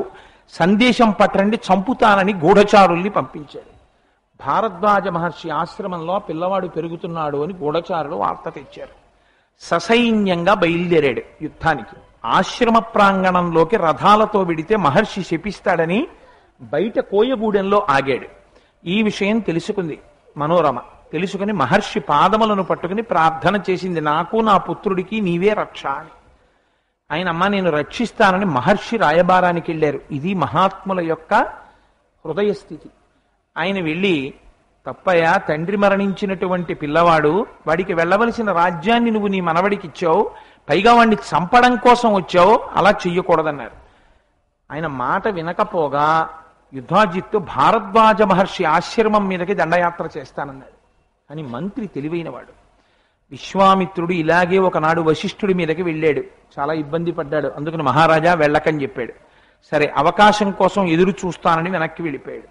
సందేశం పట్టండి, చంపుతానని గూఢచారుల్ని పంపించాడు. భారద్వాజ మహర్షి ఆశ్రమంలో పిల్లవాడు పెరుగుతున్నాడు అని గూఢచారులు వార్త తెచ్చారు. ససైన్యంగా బయలుదేరాడు యుద్ధానికి. ఆశ్రమ ప్రాంగణంలోకి రథాలతో వెడితే మహర్షి శపిస్తాడని బయట కోయగూడెంలో ఆగాడు. ఈ విషయం తెలుసుకుంది మనోరమ. తెలుసుకుని మహర్షి పాదములను పట్టుకుని ప్రార్థన చేసింది, నాకు నా పుత్రుడికి నీవే రక్ష అని. ఆయన, అమ్మ నేను రక్షిస్తానని మహర్షి రాయబారానికి వెళ్ళారు. ఇది మహాత్ముల యొక్క హృదయ స్థితి. ఆయన వెళ్ళి, తప్పయా, తండ్రి మరణించినటువంటి పిల్లవాడు, వాడికి వెళ్ళవలసిన రాజ్యాన్ని నువ్వు నీ మనవడికి ఇచ్చావు, పైగా వాడిని చంపడం కోసం వచ్చావు, అలా చెయ్యకూడదన్నారు. ఆయన మాట వినకపోగా యుధాజిత్తు భారద్వాజ మహర్షి ఆశ్రమం మీదకి దండయాత్ర చేస్తానన్నాడు. కానీ మంత్రి తెలివైనవాడు. విశ్వామిత్రుడు ఇలాగే ఒకనాడు వశిష్ఠుడి మీదకి వెళ్ళాడు. చాలా ఇబ్బంది పడ్డాడు. అందుకని మహారాజా వెళ్ళకని చెప్పాడు. సరే అవకాశం కోసం ఎదురు చూస్తానని వెనక్కి వెళ్ళిపోయాడు.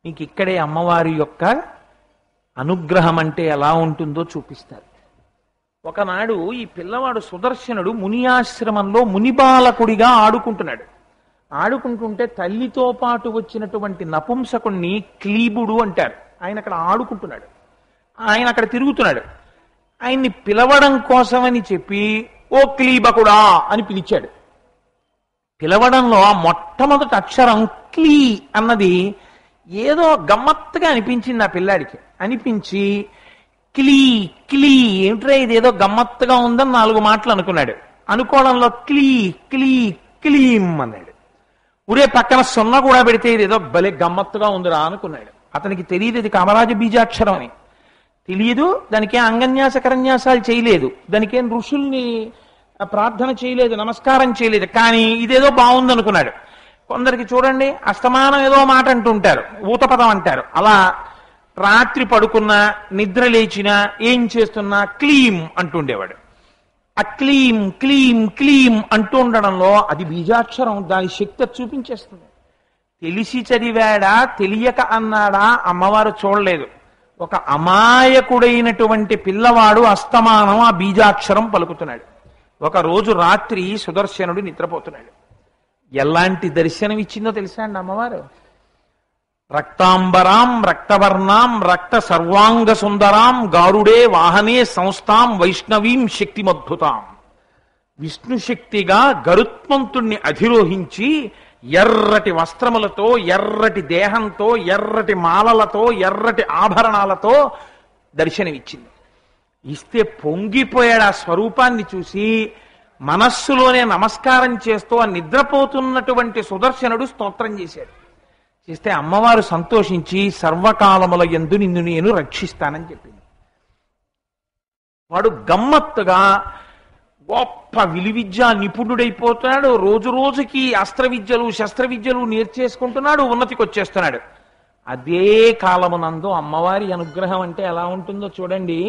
నీకు ఇక్కడే అమ్మవారి యొక్క అనుగ్రహం అంటే ఎలా ఉంటుందో చూపిస్తారు. ఒకనాడు ఈ పిల్లవాడు సుదర్శనుడు మునియాశ్రమంలో మునిబాలకుడిగా ఆడుకుంటున్నాడు. ఆడుకుంటుంటే తల్లితో పాటు వచ్చినటువంటి నపుంసకుణ్ణి క్లీబుడు అంటారు. ఆయన అక్కడ ఆడుకుంటున్నాడు. ఆయన అక్కడ తిరుగుతున్నాడు. ఆయన్ని పిలవడం కోసమని చెప్పి ఓ క్లీబకుడా అని పిలిచాడు. పిలవడంలో ఆ మొట్టమొదటి అక్షరం క్లీ అన్నది ఏదో గమ్మత్తుగా అనిపించింది ఆ పిల్లాడికి. అనిపించి క్లీ క్లీ ఏమిట్రా ఇదేదో గమ్మత్తుగా ఉందని 4 మాటలు అనుకున్నాడు. అనుకోవడంలో క్లీ క్లీ క్లీం అన్నాడు. ఊరే పక్కన సున్న కూడా పెడితే ఇదేదో భలే గమ్మత్తుగా ఉందిరా అనుకున్నాడు. అతనికి తెలియదు ఇది కామరాజ బీజాక్షరం అని తెలియదు. దానికే అంగన్యాస కరన్యాసాలు చేయలేదు. దానికేం ఋషుల్ని ప్రార్థన చేయలేదు, నమస్కారం చేయలేదు. కానీ ఇదేదో బాగుంది అనుకున్నాడు. కొందరికి చూడండి అస్తమానం ఏదో మాట అంటుంటారు, ఊతపదం అంటారు. అలా రాత్రి పడుకున్నా నిద్ర లేచినా ఏం చేస్తున్నా క్లీం అంటుండేవాడు. ఆ క్లీం క్లీం క్లీం అంటూ ఉండడంలో అది బీజాక్షరం, దాని శక్తి చూపించేస్తుంది. తెలిసి చదివాడా తెలియక అన్నాడా అమ్మవారు చూడలేదు. ఒక అమాయకుడైనటువంటి పిల్లవాడు అస్తమానం ఆ బీజాక్షరం పలుకుతున్నాడు. ఒక రోజు రాత్రి సుదర్శనుడు నిద్రపోతున్నాడు. ఎలాంటి దర్శనం ఇచ్చిందో తెలుసా అండి అమ్మవారు? రక్తాంబరాం రక్తవర్ణాం రక్త సర్వాంగ సుందరాం గారుడే వాహనే సంస్థాం వైష్ణవీం శక్తిమద్భుతాం. విష్ణు శక్తిగా గరుత్మంతుణ్ణి అధిరోహించి ఎర్రటి వస్త్రములతో, ఎర్రటి దేహంతో, ఎర్రటి మాలలతో, ఎర్రటి ఆభరణాలతో దర్శనమిచ్చింది. ఇస్తే పొంగిపోయాడు. ఆ స్వరూపాన్ని చూసి మనస్సులోనే నమస్కారం చేస్తూ ఆ నిద్రపోతున్నటువంటి సుదర్శనుడు స్తోత్రం చేశాడు. చేస్తే అమ్మవారు సంతోషించి సర్వకాలముల యందు నిన్ను నేను రక్షిస్తానని చెప్పింది. వాడు గమ్మత్తుగా గొప్ప విలువిద్య నిపుణుడైపోతున్నాడు. రోజు రోజుకి అస్త్ర విద్యలు శస్త్ర విద్యలు నేర్చేసుకుంటున్నాడు, ఉన్నతికి వచ్చేస్తున్నాడు. అదే కాలమునందు అమ్మవారి అనుగ్రహం అంటే ఎలా ఉంటుందో చూడండి.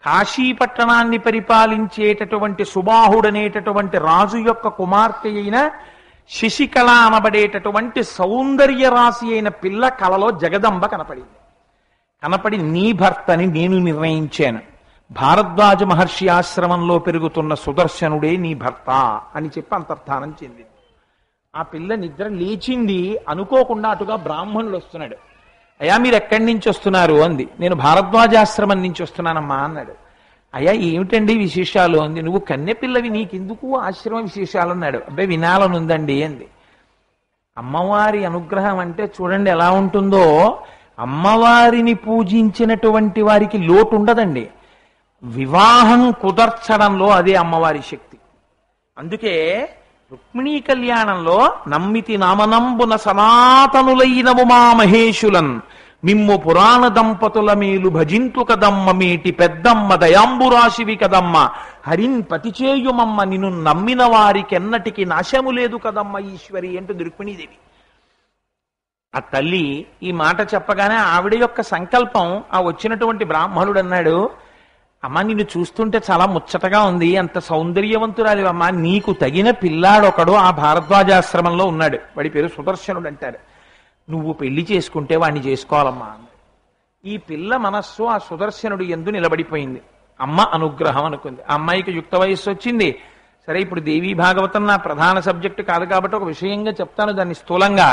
కాశీపట్టణాన్ని పరిపాలించేటటువంటి సుబాహుడనేటటువంటి రాజు యొక్క కుమార్తె అయిన శశికళ అనబడేటటువంటి సౌందర్య రాశి అయిన పిల్ల కలలో జగదంబ కనపడింది. కనపడి నీ భర్తని నేను నిర్ణయించాను, భారద్వాజ మహర్షి ఆశ్రమంలో పెరుగుతున్న సుదర్శనుడే నీ భర్త అని చెప్పి అంతర్ధానం చెందింది. ఆ పిల్ల నిద్ర లేచింది. అనుకోకుండా అటుగా బ్రాహ్మణుడు వస్తున్నాడు. అయ్యా మీరు ఎక్కడి నుంచి వస్తున్నారు అంది. నేను భారద్వాజాశ్రమం నుంచి వస్తున్నానమ్మా అన్నాడు. అయ్యా ఏమిటండి విశేషాలు అంది. నువ్వు కన్నెపిల్లవి నీకెందుకు ఆశ్రమ విశేషాలు అన్నాడు. అబ్బాయి వినాలనుందండి అంది. అమ్మవారి అనుగ్రహం అంటే చూడండి ఎలా ఉంటుందో. అమ్మవారిని పూజించినటువంటి వారికి లోటు ఉండదండి. వివాహం కుదర్చడంలో అదే అమ్మవారి శక్తి. అందుకే రుక్మిణీ కళ్యాణంలో నమ్మితి నామనంబున సనాతనులైన ఉమా మహేశులన్ మిమ్ము పురాణ దంపతుల మేలు భజింతు కదమ్మ మేటి పెద్దమ్మ దయాంబురాశివి కదమ్మ హరిన్ పతిచేయుమమ్మ నిన్ను నమ్మిన వారికెన్నటికి నాశము లేదు కదమ్మ ఈశ్వరి అంటూ రుక్మిణీదేవి. ఆ తల్లి ఈ మాట చెప్పగానే ఆవిడ యొక్క సంకల్పం ఆ వచ్చినటువంటి బ్రాహ్మణుడు అన్నాడు, అమ్మ నిన్ను చూస్తుంటే చాలా ముచ్చటగా ఉంది, అంత సౌందర్యవంతురాలి అమ్మ, నీకు తగిన పిల్లాడొకడు ఆ భారద్వాజాశ్రమంలో ఉన్నాడు, వాడి పేరు సుదర్శనుడు అంటారు, నువ్వు పెళ్లి చేసుకుంటే వాడిని చేసుకోవాలమ్మా. ఈ పిల్ల మనస్సు ఆ సుదర్శనుడు యందు నిలబడిపోయింది. అమ్మ అనుగ్రహం అనుకుంది. ఆ అమ్మాయికి యుక్త వయస్సు వచ్చింది. సరే ఇప్పుడు దేవీ భాగవతం నా ప్రధాన సబ్జెక్టు కాదు కాబట్టి ఒక విషయంగా చెప్తాను దాన్ని స్థూలంగా.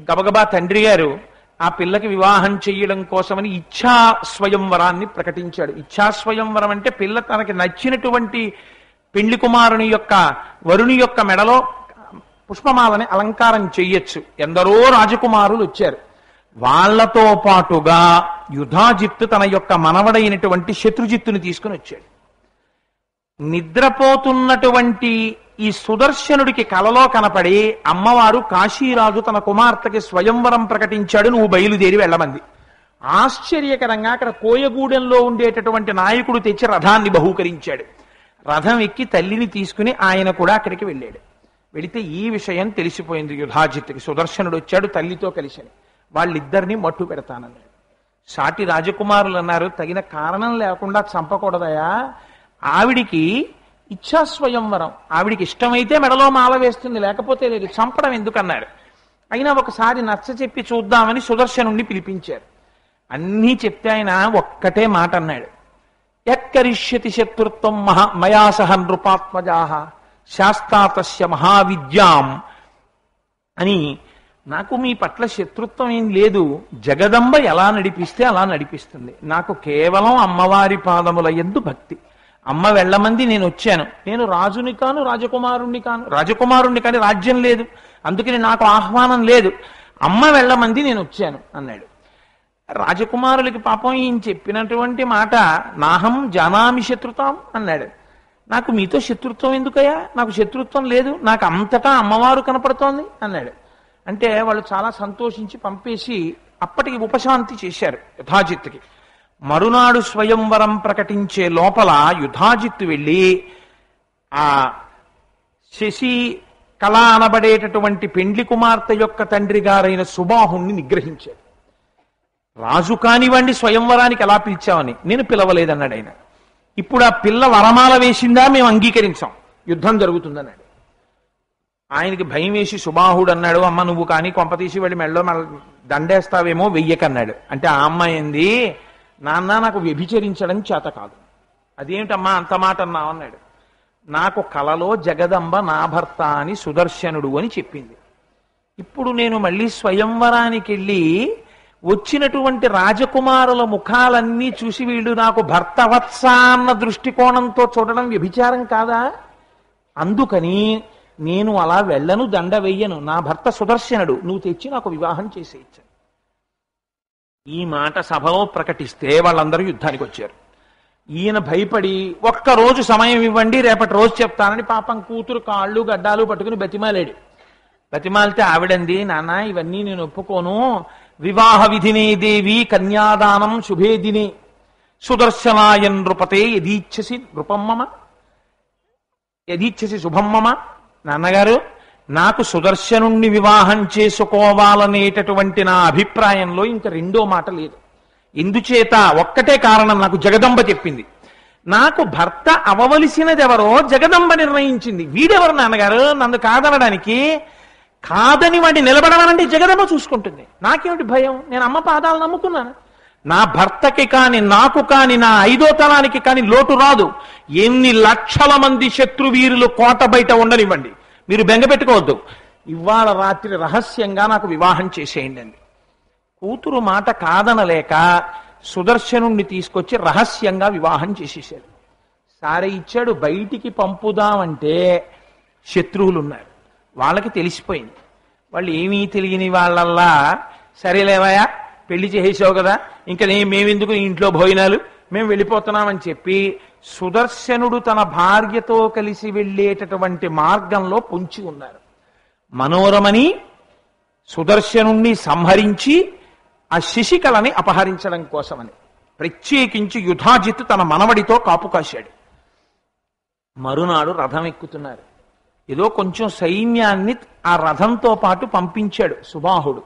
గబగబా తండ్రి గారు ఆ పిల్లకి వివాహం చెయ్యడం కోసమని ఇచ్ఛా స్వయంవరాన్ని ప్రకటించాడు. ఇచ్ఛా స్వయంవరం అంటే పిల్ల తనకి నచ్చినటువంటి పెళ్లి కుమారుని యొక్క వరుని యొక్క మెడలో పుష్పమాలని అలంకారం చెయ్యొచ్చు. ఎందరో రాజకుమారులు వచ్చారు. వాళ్లతో పాటుగా యుధాజిత్తు తన యొక్క మనవడైనటువంటి శత్రుజిత్తుని తీసుకుని వచ్చాడు. నిద్రపోతున్నటువంటి ఈ సుదర్శనుడికి కలలో కనపడి అమ్మవారు కాశీరాజు తన కుమార్తెకి స్వయంవరం ప్రకటించాడు, నువ్వు బయలుదేరి వెళ్ళమంది. ఆశ్చర్యకరంగా అక్కడ కోయగూడెంలో ఉండేటటువంటి నాయకుడు తెచ్చి రథాన్ని బహూకరించాడు. రథం ఎక్కి తల్లిని తీసుకుని ఆయన కూడా అక్కడికి వెళ్ళాడు. వెళితే ఈ విషయం తెలిసిపోయింది యుధాజిత్తుకి. సుదర్శనుడు వచ్చాడు తల్లితో కలిసి, వాళ్ళిద్దరినీ మట్టు పెడతానన్నాడు. సాటి రాజకుమారులు అన్నారు, తగిన కారణం లేకుండా చంపకూడదయా, ఆవిడికి ఇచ్ఛాస్వయంవరం, ఆవిడికి ఇష్టమైతే మెడలో మాల వేస్తుంది, లేకపోతే లేదు, చంపడం ఎందుకన్నారు. అయినా ఒకసారి నచ్చ చెప్పి చూద్దామని సుదర్శనుణ్ణి పిలిపించారు. అన్నీ చెప్తే ఆయన ఒక్కటే మాట అన్నాడు, యక్కరిష్యతి శత్రుత్వం మయా సహ నృపాత్మజాః శాస్తాతస్య మహావిద్యాం అని. నాకు మీ పట్ల శత్రుత్వం ఏం లేదు, జగదంబ ఎలా నడిపిస్తే అలా నడిపిస్తుంది. నాకు కేవలం అమ్మవారి పాదముల యందు భక్తి. అమ్మ వెళ్ళమంది నేను వచ్చాను. నేను రాజుని కాను, రాజకుమారుణ్ణి కాని రాజ్యం లేదు, అందుకని నాకు ఆహ్వానం లేదు. అమ్మ వెళ్ళమంది నేను వచ్చాను అన్నాడు. రాజకుమారులకి పాపం ఈయన చెప్పినటువంటి మాట, నాహం జానామి శత్రుతాం అన్నాడు. నాకు మీతో శత్రుత్వం ఎందుకయ్యా, నాకు శత్రుత్వం లేదు, నాకు అంతటా అమ్మవారు కనపడుతోంది అన్నాడు. అంటే వాళ్ళు చాలా సంతోషించి పంపేసి అప్పటికి ఉపశాంతి చేశారు యుధాజిత్తుకి. మరునాడు స్వయంవరం ప్రకటించే లోపల యుధాజిత్తు వెళ్ళి ఆ శశి కళ అనబడేటటువంటి పెండ్లి కుమార్తె యొక్క తండ్రి గారైన సుబాహుణ్ణి నిగ్రహించాడు. రాజు కానివ్వండి స్వయంవరానికి ఎలా పిలిచామని. నేను పిలవలేదన్నాడు ఆయన. ఇప్పుడు ఆ పిల్ల వరమాల వేసిందా, మేము అంగీకరించాం, యుద్ధం జరుగుతుందన్నాడు. ఆయనకి భయం వేసి సుబాహుడు అన్నాడు, అమ్మ నువ్వు కానీ కొంపతీసి వెళ్ళి మెళ్ళో దండేస్తావేమో వెయ్యకన్నాడు. అంటే ఆ అమ్మాయి ఏంది, నాన్న నాకు వ్యభిచరించడం చేత కాదు. అదేమిటమ్మా అంత మాట అన్నావు అన్నాడు. నాకు కలలో జగదంబ నా భర్త అని సుదర్శనుడు అని చెప్పింది. ఇప్పుడు నేను మళ్ళీ స్వయంవరానికి వెళ్ళి వచ్చినటువంటి రాజకుమారుల ముఖాలన్నీ చూసి వీళ్ళు నాకు భర్తవత్స అన్న దృష్టికోణంతో చూడడం వ్యభిచారం కాదా? అందుకని నేను అలా వెళ్ళను, దండ వెయ్యను, నా భర్త సుదర్శనుడు, నువ్వు తెచ్చి నాకు వివాహం చేసేయచ్చు. ఈ మాట సభలో ప్రకటిస్తే వాళ్ళందరూ యుద్ధానికి వచ్చారు. ఈయన భయపడి ఒక్కరోజు సమయం ఇవ్వండి, రేపటి రోజు చెప్తానని పాపం కూతురు కాళ్ళు గడ్డాలు పట్టుకుని బతిమాలాడు. బతిమాలితే ఆవిడంది, నాన్న ఇవన్నీ నేను ఒప్పుకోను, వివాహ విధినే దేవి కన్యాదానం శుభేదిని సుదర్శనాయ నృపతే యదీచ్ఛసి నృపమ్మమ యదీచ్ఛసి శుభమ్మమ. నాన్నగారు నాకు సుదర్శనుణ్ణి వివాహం చేసుకోవాలనేటటువంటి నా అభిప్రాయంలో ఇంక రెండో మాట లేదు. ఎందుచేత ఒక్కటే కారణం, నాకు జగదంబ చెప్పింది. నాకు భర్త అవవలసినది ఎవరో జగదంబ నిర్ణయించింది. వీడెవరు నాన్నగారు నన్ను కాదనడానికి? కాదని వాడిని నిలబడమనంటే జగదంబ చూసుకుంటుంది. నాకేమిటి భయం, నేను అమ్మ పాదాలు నమ్ముకున్నాను. నా భర్తకి కాని నాకు కాని నా ఐదో తలానికి కాని లోటు రాదు. ఎన్ని లక్షల మంది శత్రువీరులు కోట బయట ఉండనివ్వండి, మీరు బెంగ పెట్టుకోవద్దు, ఇవాళ రాత్రి రహస్యంగా నాకు వివాహం చేసేయండి అండి. కూతురు మాట కాదనలేక సుదర్శనుణ్ణి తీసుకొచ్చి రహస్యంగా వివాహం చేసేసాడు. సారే ఇచ్చాడు. బయటికి పంపుదామంటే శత్రువులు ఉన్నారు, వాళ్ళకి తెలిసిపోయింది. వాళ్ళు ఏమీ తెలియని వాళ్ళల్లా, సరేలేవయా పెళ్లి చేసేసావు కదా, ఇంకా మేమెందుకు ఇంట్లో భోజనాలు, మేము వెళ్ళిపోతున్నామని చెప్పి సుదర్శనుడు తన భార్యతో కలిసి వెళ్ళేటటువంటి మార్గంలో పొంచి ఉన్నారు. మనోరమని సుదర్శనుణ్ణి సంహరించి ఆ శశికళని అపహరించడం కోసమని ప్రత్యేకించి యుధాజిత్తు తన మనవడితో కాపు కాశాడు. మరునాడు రథం ఎక్కుతున్నారు. ఏదో కొంచెం సైన్యాన్ని ఆ రథంతో పాటు పంపించాడు సుబాహుడు.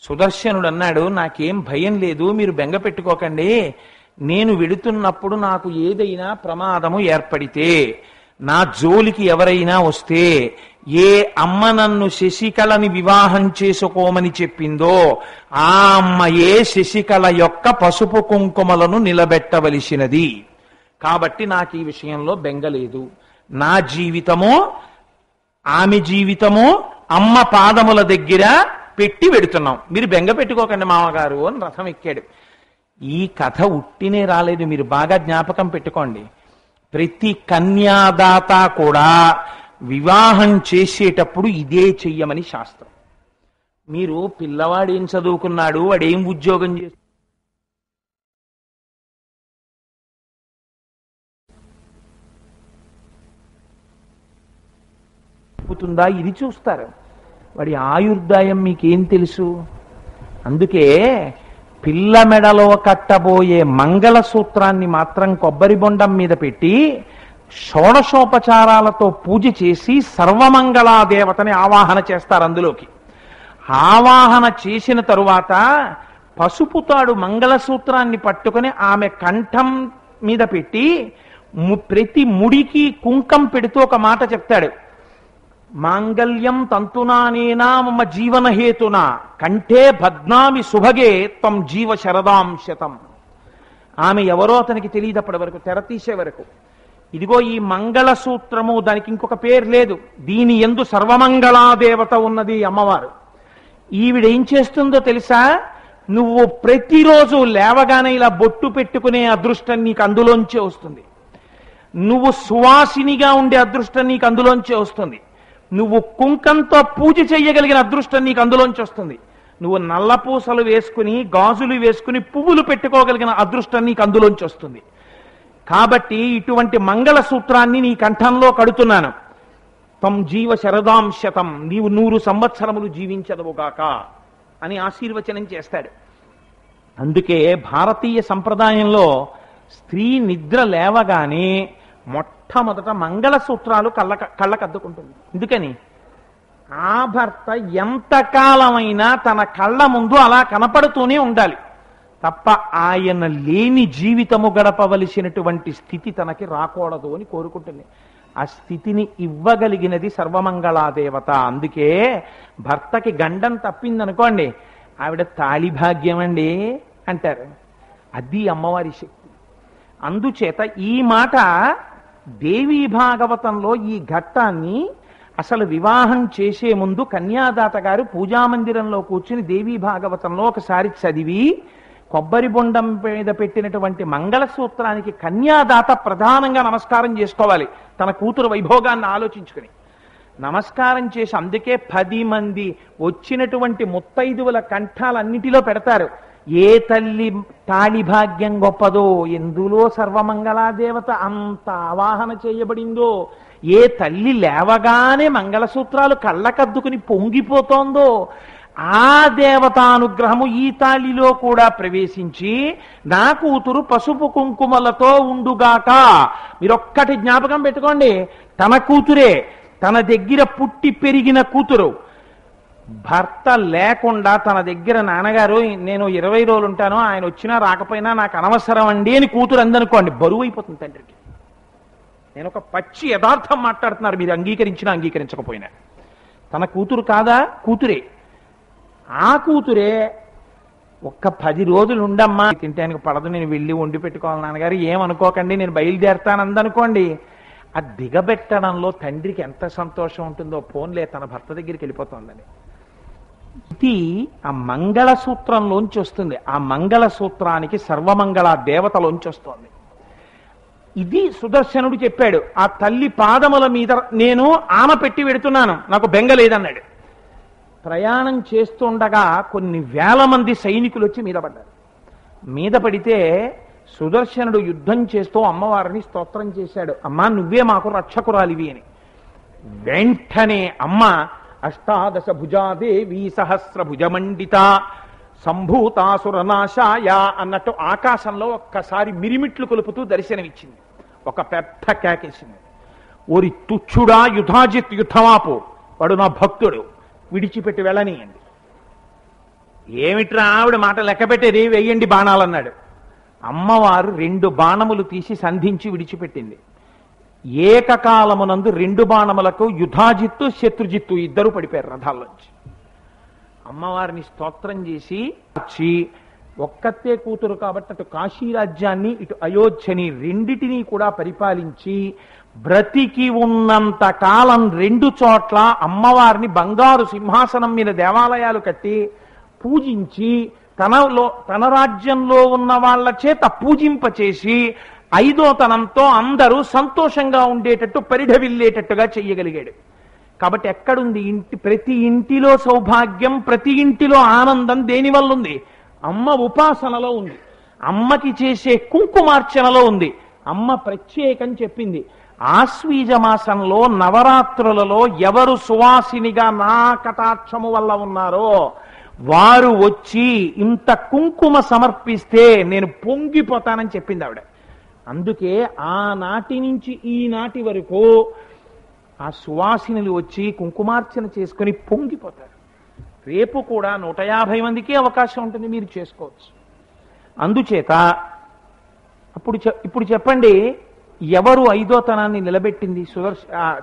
సుదర్శనుడు అన్నాడు, నాకేం భయం లేదు, మీరు బెంగ పెట్టుకోకండి. నేను వెడుతున్నప్పుడు నాకు ఏదైనా ప్రమాదము ఏర్పడితే, నా జోలికి ఎవరైనా వస్తే, ఏ అమ్మ నన్ను శశికళని వివాహం చేసుకోమని చెప్పిందో ఆ అమ్మయే శశికళ యొక్క పసుపు కుంకుమలను నిలబెట్టవలసినది. కాబట్టి నాకు ఈ విషయంలో బెంగలేదు. నా జీవితమో ఆమె జీవితమో అమ్మ పాదముల దగ్గర పెట్టి వెడుతున్నాం, మీరు బెంగ పెట్టుకోకండి మామగారు అని రథం ఎక్కాడు. ఈ కథ ఉట్టినే రాలేదు, మీరు బాగా జ్ఞాపకం పెట్టుకోండి. ప్రతి కన్యాదాత కూడా వివాహం చేసేటప్పుడు ఇదే చెయ్యమని శాస్త్రం. మీరు పిల్లవాడు ఏం చదువుకున్నాడు, వాడేం ఉద్యోగం చేస్తుందా ఇది చూస్తారు. వాడి ఆయుర్దాయం మీకేం తెలుసు? అందుకే పిల్ల మెడలో కట్టబోయే మంగళసూత్రాన్ని మాత్రం కొబ్బరి బొండం మీద పెట్టి షోడశోపచారాలతో పూజ చేసి సర్వమంగళా దేవతని ఆవాహన చేస్తారు అందులోకి. ఆవాహన చేసిన తరువాత పసుపుతాడు మంగళసూత్రాన్ని పట్టుకుని ఆమె కంఠం మీద పెట్టి ప్రతి ముడికి కుంకం పెడుతూ ఒక మాట చెప్తాడు. మాంగళ్యం తంతునానేనా మమ జీవనహేతునా కంఠే భద్నామి శుభగే త్వం జీవ శరదాం శతం. ఆమె ఎవరో అతనికి తెలియదు అప్పటి వరకు, తెరతీసే వరకు. ఇదిగో ఈ మంగళసూత్రము, దానికి ఇంకొక పేరు లేదు, దీని యందు సర్వమంగళాదేవత ఉన్నది అమ్మవారు. ఈవిడేం చేస్తుందో తెలుసా? నువ్వు ప్రతిరోజు లేవగానే ఇలా బొట్టు పెట్టుకునే అదృష్టం నీకు అందులోంచే వస్తుంది. నువ్వు సువాసినిగా ఉండే అదృష్టం నీకు అందులోంచే వస్తుంది. నువ్వు కుంకంతో పూజ చేయగలిగిన అదృష్టం నీకు అందులోంచి వస్తుంది. నువ్వు నల్లపూసలు వేసుకుని గాజులు వేసుకుని పువ్వులు పెట్టుకోగలిగిన అదృష్టం నీకు అందులోంచి వస్తుంది. కాబట్టి ఇటువంటి మంగళసూత్రాన్ని నీ కంఠంలో కడుతున్నాను. తం జీవ శరదాం శతం, నీవు 100 సంవత్సరములు జీవించదవుగాక అని ఆశీర్వచనం చేస్తాడు. అందుకే భారతీయ సంప్రదాయంలో స్త్రీ నిద్ర లేవగానే మొట్టమొదట మంగళసూత్రాలు కళ్ళకద్దుకుంటుంది. ఎందుకని? ఆ భర్త ఎంతకాలమైనా తన కళ్ళ ముందు అలా కనపడుతూనే ఉండాలి తప్ప ఆయన లేని జీవితము గడపవలసినటువంటి స్థితి తనకి రాకూడదు అని కోరుకుంటుంది. ఆ స్థితిని ఇవ్వగలిగినది సర్వమంగళాదేవత. అందుకే భర్తకి గండం తప్పిందనుకోండి, ఆవిడ తాళిభాగ్యం అండి అంటారు. అది అమ్మవారి శక్తి. అందుచేత ఈ మాట దేవీ భాగవతంలో ఈ ఘట్టాన్ని అసలు వివాహం చేసే ముందు కన్యాదాత గారు పూజామందిరంలో కూర్చుని దేవీ భాగవతంలో ఒకసారి చదివి కొబ్బరి బొండం మీద పెట్టినటువంటి మంగళసూత్రానికి కన్యాదాత ప్రధానంగా నమస్కారం చేసుకోవాలి, తన కూతురు వైభోగాన్ని ఆలోచించుకుని నమస్కారం చేసి. అందుకే 10 మంది వచ్చినటువంటి ముత్తైదువుల కంఠాలన్నిటిలో పెడతారు. ఏ తల్లి తాళి భాగ్యం గొప్పదో, ఎందులో సర్వమంగళాదేవత అంత ఆవాహన చేయబడిందో, ఏ తల్లి లేవగానే మంగళసూత్రాలు కళ్ళకద్దుకుని పొంగిపోతోందో, ఆ దేవతానుగ్రహము ఈ తాళిలో కూడా ప్రవేశించి నా కూతురు పసుపు కుంకుమలతో ఉండుగాక. మీరొక్కటి జ్ఞాపకం పెట్టుకోండి, తన కూతురే, తన దగ్గర పుట్టి పెరిగిన కూతురు, భర్త లేకుండా తన దగ్గర నాన్నగారు నేను 20 రోజులు ఉంటాను, ఆయన వచ్చినా రాకపోయినా నాకు అనవసరం అండి అని కూతురు అందనుకోండి, బరువు అయిపోతుంది తండ్రికి. నేను ఒక పచ్చి యథార్థం మాట్లాడుతున్నారు, మీరు అంగీకరించినా అంగీకరించకపోయినా. తన కూతురు కాదా? కూతురే. ఆ కూతురే ఒక్క 10 రోజులు ఉండమ్మా, తింటానికి పడదు, నేను వెళ్ళి వండి పెట్టుకోవాలి నాన్నగారు, ఏమనుకోకండి నేను బయలుదేరుతాను అందనుకోండి. ఆ దిగబెట్టడంలో తండ్రికి ఎంత సంతోషం ఉంటుందో, ఫోన్లే తన భర్త దగ్గరికి వెళ్ళిపోతుందని. ఇది ఆ మంగళసూత్రంలోంచి వస్తుంది. ఆ మంగళసూత్రానికి సర్వమంగళ దేవతలోంచి వస్తుంది. ఇది సుదర్శనుడు చెప్పాడు. ఆ తల్లి పాదముల మీద నేను ఆమె పెట్టి పెడుతున్నాను, నాకు బెంగ లేదన్నాడు. ప్రయాణం చేస్తుండగా కొన్ని వేల మంది సైనికులు వచ్చి మీద పడ్డారు. మీద పడితే సుదర్శనుడు యుద్ధం చేస్తూ అమ్మవారిని స్తోత్రం చేశాడు, అమ్మా నువ్వే మాకు రక్షకురాలివి అని. వెంటనే అమ్మ అష్టాదశ భుజాదేవి సహస్ర భుజమండిత సంభూతాసురనాశాయ అన్నట్టు ఆకాశంలో ఒక్కసారి మిరిమిట్లు కొలుపుతూ దర్శనమిచ్చింది. ఒక పెద్ద కేకేసింది, ఓరి తుచ్చుడా యుధాజిత్ యుద్ధమాపు, వాడు నా భక్తుడు, విడిచిపెట్టి వెళ్ళనీయండి. ఏమిట్రా ఆవిడ మాట లెక్క పెట్టేది, వెయ్యండి బాణాలన్నాడు. అమ్మవారు 2 బాణములు తీసి సంధించి విడిచిపెట్టింది. ఏకకాలమునందు 2 బాణములకు యుధాజిత్తు శత్రుజిత్తు ఇద్దరు పడిపోయారు రథాల్లోంచి. అమ్మవారిని స్తోత్రం చేసి వచ్చి ఒక్కతే కూతురు కాబట్టి అటు కాశీరాజ్యాన్ని ఇటు అయోధ్యని రెండిటినీ కూడా పరిపాలించి బ్రతికి ఉన్నంత కాలం 2 చోట్ల అమ్మవారిని బంగారు సింహాసనం మీద దేవాలయాలు కట్టి పూజించి తన రాజ్యంలో ఉన్న వాళ్ళ చేత పూజింపచేసి 5వ తనంతో అందరూ సంతోషంగా ఉండేటట్టు పరిఢవిల్లేటట్టుగా చెయ్యగలిగాడు. కాబట్టి ఎక్కడుంది ప్రతి ఇంటిలో సౌభాగ్యం, ప్రతి ఇంటిలో ఆనందం దేనివల్ల ఉంది? అమ్మ ఉపాసనలో ఉంది, అమ్మకి చేసే కుంకుమార్చనలో ఉంది. అమ్మ ప్రత్యేకం చెప్పింది, ఆశ్వీజ మాసంలో నవరాత్రులలో ఎవరు సువాసినిగా నా కటాక్షము వల్ల ఉన్నారో వారు వచ్చి ఇంత కుంకుమ సమర్పిస్తే నేను పొంగిపోతానని చెప్పింది ఆవిడ. అందుకే ఆనాటి నుంచి ఈనాటి వరకు ఆ సువాసినులు వచ్చి కుంకుమార్చన చేసుకుని పొంగిపోతారు. రేపు కూడా 150 మందికి అవకాశం ఉంటుంది, మీరు చేసుకోవచ్చు. అందుచేత ఇప్పుడు చెప్పండి, ఎవరు ఐదోతనాన్ని నిలబెట్టింది?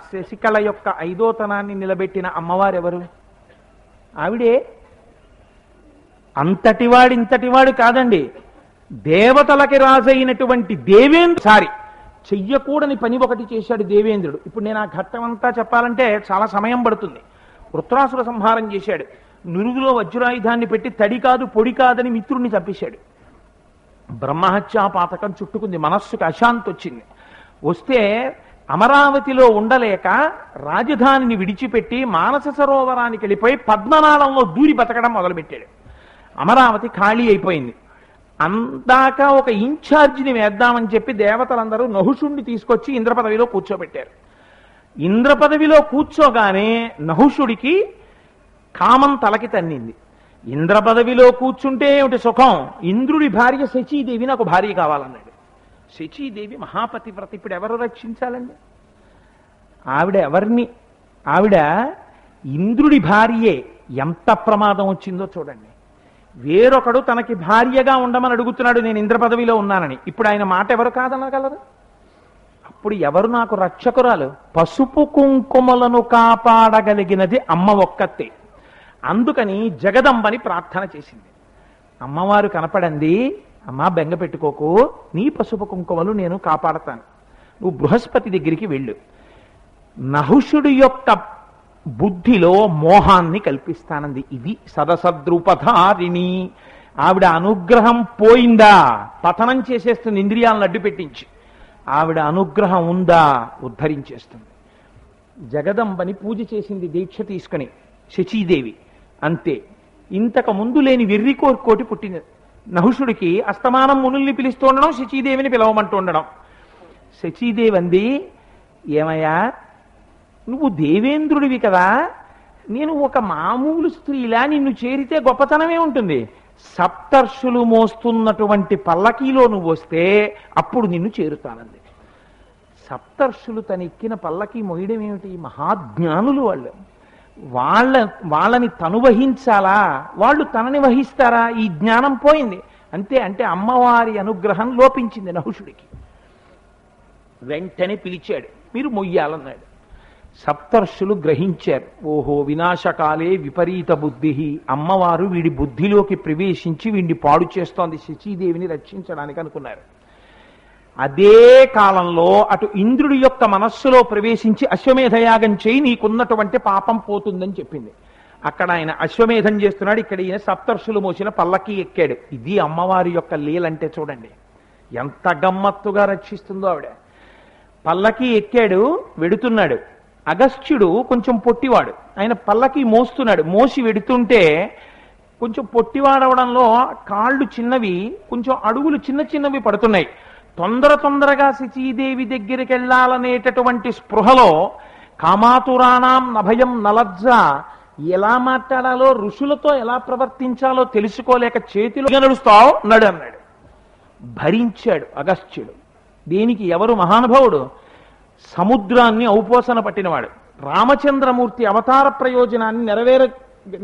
శశికళ యొక్క ఐదోతనాన్ని నిలబెట్టిన అమ్మవారు ఎవరు? ఆవిడే. అంతటివాడు ఇంతటివాడు కాదండి. దేవతలకి రాజైనటువంటి దేవేంద్రుడు చెయ్యకూడని పని ఒకటి చేశాడు దేవేంద్రుడు. ఇప్పుడు నేను ఆ ఘట్టం అంతా చెప్పాలంటే చాలా సమయం పడుతుంది. వృత్రాసుర సంహారం చేశాడు. నురుగులో వజ్రాయుధాన్ని పెట్టి తడి కాదు పొడి కాదని మిత్రుణ్ణి చంపేశాడు. బ్రహ్మహత్యా పాతకం చుట్టుకుంది, మనస్సుకు అశాంతి వచ్చింది. వస్తే అమరావతిలో ఉండలేక రాజధానిని విడిచిపెట్టి మానస సరోవరానికి వెళ్ళిపోయి పద్మనాళంలో దూరి బతకడం మొదలుపెట్టాడు. అమరావతి ఖాళీ అయిపోయింది. అందాక ఒక ఇన్ఛార్జిని వేద్దామని చెప్పి దేవతలందరూ నహుషుణ్ణి తీసుకొచ్చి ఇంద్రపదవిలో కూర్చోబెట్టారు. ఇంద్రపదవిలో కూర్చోగానే నహుషుడికి కామం తలకి తన్నింది. ఇంద్రపదవిలో కూర్చుంటే ఏమిటి సుఖం? ఇంద్రుడి భార్య శచీదేవి నాకు భార్య కావాలన్నాడు. శచీదేవి మహాపతివ్రత, ఇప్పుడు ఎవరు రక్షించాలండి? ఆవిడ ఎవరిని? ఆవిడ ఇంద్రుడి భార్యే. ఎంత ప్రమాదం వచ్చిందో చూడండి. వేరొకడు తనకి భార్యగా ఉండమని అడుగుతున్నాడు, నేను ఇంద్ర పదవిలో ఉన్నానని. ఇప్పుడు ఆయన మాట ఎవరు కాదనగలరు? అప్పుడు ఎవరు నాకు రక్షకురాలు? పసుపు కుంకుమలను కాపాడగలిగినది అమ్మ ఒక్కతే. అందుకని జగదంబని ప్రార్థన చేసింది. అమ్మవారు కనపడంది, అమ్మా బెంగ పెట్టుకోకు, నీ పసుపు కుంకుమలు నేను కాపాడతాను, నువ్వు బృహస్పతి దగ్గరికి వెళ్ళు. నహుషుడి యొక్క బుద్ధిలో మోహాన్ని కల్పిస్తానంది. ఇది సదసద్రూపధారిణి. ఆవిడ అనుగ్రహం పోయిందా? పతనం చేసేస్తుంది ఇంద్రియాలను అడ్డు పెట్టించి. ఆవిడ అనుగ్రహం ఉందా? ఉద్ధరించేస్తుంది. జగదంబని పూజ చేసింది దీక్ష తీసుకుని శచీదేవి. అంతే. ఇంతకు ముందు లేని వెర్రి కోటి పుట్టింది నహుషుడికి. అస్తమానం మునుల్ని పిలుస్తూ ఉండడం, శచీదేవిని పిలవమంటూ ఉండడం. శచీదేవి అంది, ఏమయ్యా నువ్వు దేవేంద్రుడివి కదా, నేను ఒక మామూలు స్త్రీలా నిన్ను చేరితే గొప్పతనమే ఉంటుంది. సప్తర్షులు మోస్తున్నటువంటి పల్లకీలో నువ్వు వస్తే అప్పుడు నిన్ను చేరుతానంది. సప్తర్షులు తనెక్కిన పల్లకీ మోయడం ఏమిటి? మహాజ్ఞానులు వాళ్ళు. వాళ్ళని తను వహించాలా? వాళ్ళు తనని వహిస్తారా? ఈ జ్ఞానం పోయింది. అంతే. అంటే అమ్మవారి అనుగ్రహం లోపించింది నహుషుడికి. వెంటనే పిలిచాడు, మీరు మొయ్యాలన్నాడు. సప్తర్షులు గ్రహించారు, ఓహో వినాశకాలే విపరీత బుద్ధి, అమ్మవారు వీడి బుద్ధిలోకి ప్రవేశించి వీడిని పాడు చేస్తోంది శచీదేవిని రక్షించడానికి అనుకున్నారు. అదే కాలంలో అటు ఇంద్రుడి యొక్క మనస్సులో ప్రవేశించి అశ్వమేధయాగం చేయి, నీకున్నటువంటి పాపం పోతుందని చెప్పింది. అక్కడ ఆయన అశ్వమేధం చేస్తున్నాడు, ఇక్కడ ఈయన సప్తర్షులు మోసిన పల్లకి ఎక్కాడు. ఇది అమ్మవారి యొక్క లీలంటే చూడండి ఎంత గమ్మత్తుగా రక్షిస్తుందో ఆవిడ. పల్లకి ఎక్కాడు, వెడుతున్నాడు. అగస్త్యుడు కొంచెం పొట్టివాడు, ఆయన పల్లకి మోస్తున్నాడు. మోసి వెడుతుంటే కొంచెం పొట్టివాడవడంలో కాళ్ళు చిన్నవి, కొంచెం అడుగులు చిన్న చిన్నవి పడుతున్నాయి. తొందరగా శచీదేవి దగ్గరికి వెళ్ళాలనేటటువంటి స్పృహలో కామాతురాణం నభయం నలజ్జ, ఎలా మాట్లాడాలో ఋషులతో ఎలా ప్రవర్తించాలో తెలుసుకోలేక చేతిలో నడుస్తావు నడు అన్నాడు. భరించాడు అగస్త్యుడు. దేనికి? ఎవరు మహానుభావుడు? సముద్రాన్ని ఔపోసన పట్టినవాడు, రామచంద్రమూర్తి అవతార ప్రయోజనాన్ని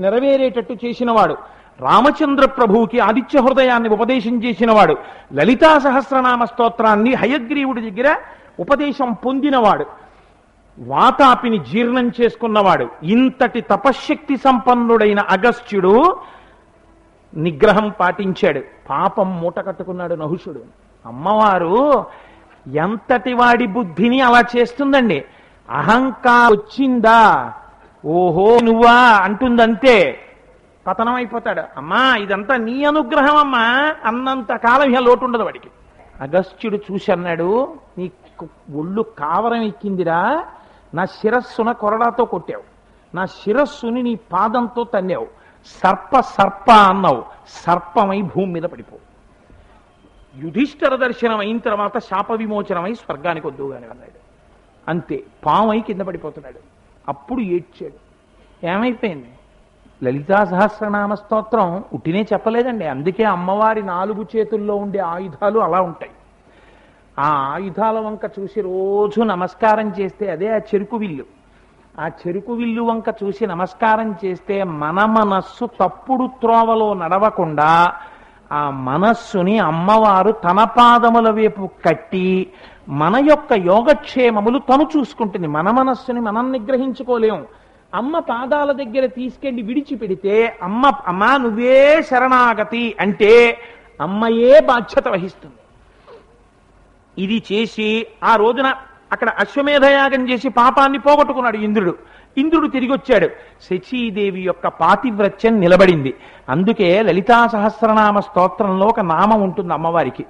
నెరవేరేటట్టు చేసినవాడు, రామచంద్ర ప్రభువుకి ఆదిత్య హృదయాన్ని ఉపదేశం చేసినవాడు, లలితా సహస్రనామ స్తోత్రాన్ని హయగ్రీవుడి దగ్గర ఉపదేశం పొందినవాడు, వాతాపిని జీర్ణం చేసుకున్నవాడు. ఇంతటి తపశ్శక్తి సంపన్నుడైన అగస్త్యుడు నిగ్రహం పాటించాడు. పాపం మూట కట్టుకున్నాడు నహుషుడు. అమ్మవారు ఎంతటి వాడి బుద్ధిని అలా చేస్తుందండి. అహంకారం వచ్చిందా, ఓహో నువ్వా అంటుందంతే, పతనం అయిపోతాడు. అమ్మా ఇదంతా నీ అనుగ్రహం అమ్మా అన్నంత కాలం ఇక లోటు ఉండదు వాడికి. అగస్త్యుడు చూసి అన్నాడు, నీ ఒళ్ళు కావరం ఎక్కిందిరా, నా శిరస్సున కొరడాతో కొట్టావు, నా శిరస్సుని నీ పాదంతో తన్నావు, సర్ప అన్నావు, సర్పమై భూమి మీద పడిపోవు. యుధిష్ఠిర దర్శనం అయిన తర్వాత శాప విమోచనమై స్వర్గానికి వద్దుగాని అన్నాడు. అంతే, పామై కింద పడిపోతున్నాడు. అప్పుడు ఏడ్చాడు. ఏమైపోయింది? లలితా సహస్రనామ స్తోత్రం ఉట్టినే చెప్పలేదండి. అందుకే అమ్మవారి 4 చేతుల్లో ఉండే ఆయుధాలు అలా ఉంటాయి. ఆ ఆయుధాల వంక చూసి రోజు నమస్కారం చేస్తే అదే ఆ చెరుకు విల్లు. ఆ చెరుకు విల్లు వంక చూసి నమస్కారం చేస్తే మన మనస్సు తప్పుడు త్రోవలో నడవకుండా ఆ మనస్సుని అమ్మవారు తన పాదముల వైపు కట్టి మన యొక్క యోగక్షేమములు తను చూసుకుంటుంది. మన మనస్సుని మనం నిగ్రహించుకోలేము. అమ్మ పాదాల దగ్గర తీసుకెళ్లి విడిచిపెడితే అమ్మా నువ్వే శరణాగతి అంటే అమ్మయే బాధ్యత వహిస్తుంది. ఇది చేసి ఆ రోజున అక్కడ అశ్వమేధయాగం చేసి పాపాన్ని పోగొట్టుకున్నాడు ఇంద్రుడు తిరిగి వచ్చాడు. శచీదేవి యొక్క పాతివ్రత్యం నిలబడింది. అందుకే లలితా సహస్రనామ స్తోత్రంలో ఒక నామం ఉంటుంది అమ్మవారికి.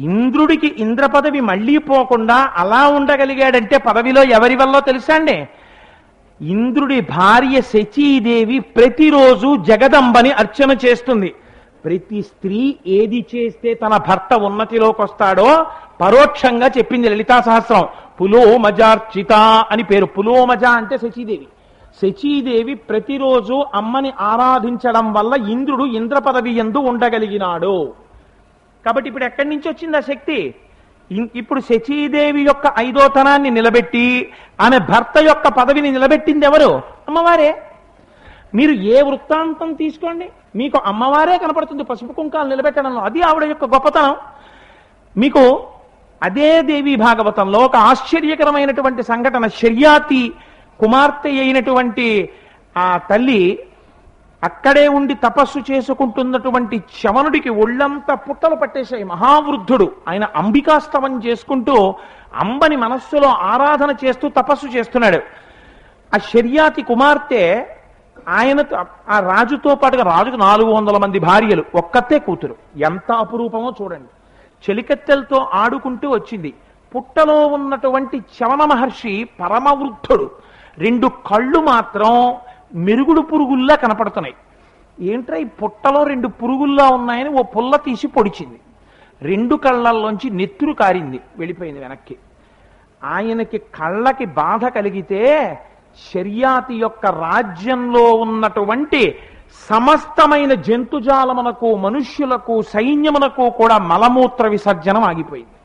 ఇంద్రుడికి ఇంద్ర పదవి మళ్లీ పోకుండా అలా ఉండగలిగాడంటే పదవిలో ఎవరి వల్ల తెలుసా అండి? ఇంద్రుడి భార్య శచీదేవి ప్రతిరోజు జగదంబని అర్చన చేస్తుంది. ప్రతి స్త్రీ ఏది చేస్తే తన భర్త ఉన్నతిలోకి వస్తాడో పరోక్షంగా చెప్పింది లలితా సహస్రం. పులోమజార్చిత అని పేరు. పులోమజ అంటే శచీదేవి. శచీదేవి ప్రతిరోజు అమ్మని ఆరాధించడం వల్ల ఇంద్రుడు ఇంద్ర పదవి యందు ఉండగలిగినాడు. కాబట్టి ఇప్పుడు ఎక్కడి నుంచి వచ్చింది ఆ శక్తి? ఇప్పుడు శచీదేవి యొక్క ఐదోతనాన్ని నిలబెట్టి ఆమె భర్త యొక్క పదవిని నిలబెట్టింది ఎవరు? అమ్మవారే. మీరు ఏ వృత్తాంతం తీసుకోండి, మీకు అమ్మవారే కనపడుతుంది పసుపు కుంకాలు నిలబెట్టడంలో. అది ఆవిడ యొక్క గొప్పతనం. మీకు అదే దేవి భాగవతంలో ఒక ఆశ్చర్యకరమైనటువంటి సంఘటన. శర్యాతి కుమార్తె అయినటువంటి ఆ తల్లి అక్కడే ఉండి తపస్సు చేసుకుంటున్నటువంటి శవనుడికి ఒళ్ళంతా పుట్టలు పట్టేశాయి. మహావృద్ధుడు ఆయన అంబికాస్తవం చేసుకుంటూ అంబని మనస్సులో ఆరాధన చేస్తూ తపస్సు చేస్తున్నాడు. ఆ శర్యాతి కుమార్తె ఆయనతో ఆ రాజుతో పాటుగా, రాజుకు 400 మంది భార్యలు, ఒక్కతే కూతురు. ఎంత అపురూపమో చూడండి. చెలికత్తెలతో ఆడుకుంటూ వచ్చింది. పుట్టలో ఉన్నటువంటి చవన మహర్షి పరమవృద్ధుడు. 2 కళ్ళు మాత్రం మెరుగుడు పురుగుల్లా కనపడుతున్నాయి. ఏంట్రా ఈ పుట్టలో 2 పురుగుల్లా ఉన్నాయని ఓ పుల్ల తీసి పొడిచింది. 2 కళ్ళల్లోంచి నెత్తురు కారింది, వెళ్ళిపోయింది వెనక్కి. ఆయనకి కళ్ళకి బాధ కలిగితే శర్యాతి యొక్క రాజ్యంలో ఉన్నటువంటి సమస్తమైన జంతుజాలమునకు, మనుష్యులకు, సైన్యమునకు కూడా మలమూత్ర విసర్జనం ఆగిపోయింది.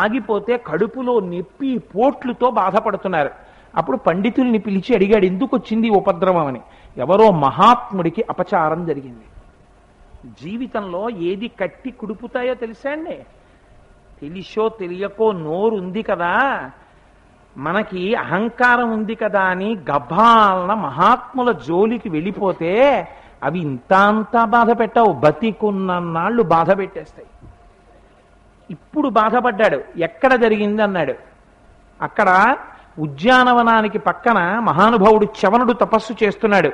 ఆగిపోతే కడుపులో నొప్పి పోట్లుతో బాధపడుతున్నారు. అప్పుడు పండితుల్ని పిలిచి అడిగాడు, ఎందుకు వచ్చింది ఉపద్రవం అని. ఎవరో మహాత్ముడికి అపచారం జరిగింది. జీవితంలో ఏది కట్టి కుడుపుతాయో తెలుసా అండి? తెలిసో తెలియకో నోరు ఉంది కదా, మనకి అహంకారం ఉంది కదా అని గభాలన మహాత్ముల జోలికి వెళ్ళిపోతే అవి ఇంత బాధ పెట్టవు, బతికున్నన్నాళ్ళు బాధ పెట్టేస్తాయి. ఇప్పుడు బాధపడ్డాడు. ఎక్కడ జరిగింది అన్నాడు. అక్కడ ఉద్యానవనానికి పక్కన మహానుభావుడు చవనుడు తపస్సు చేస్తున్నాడు.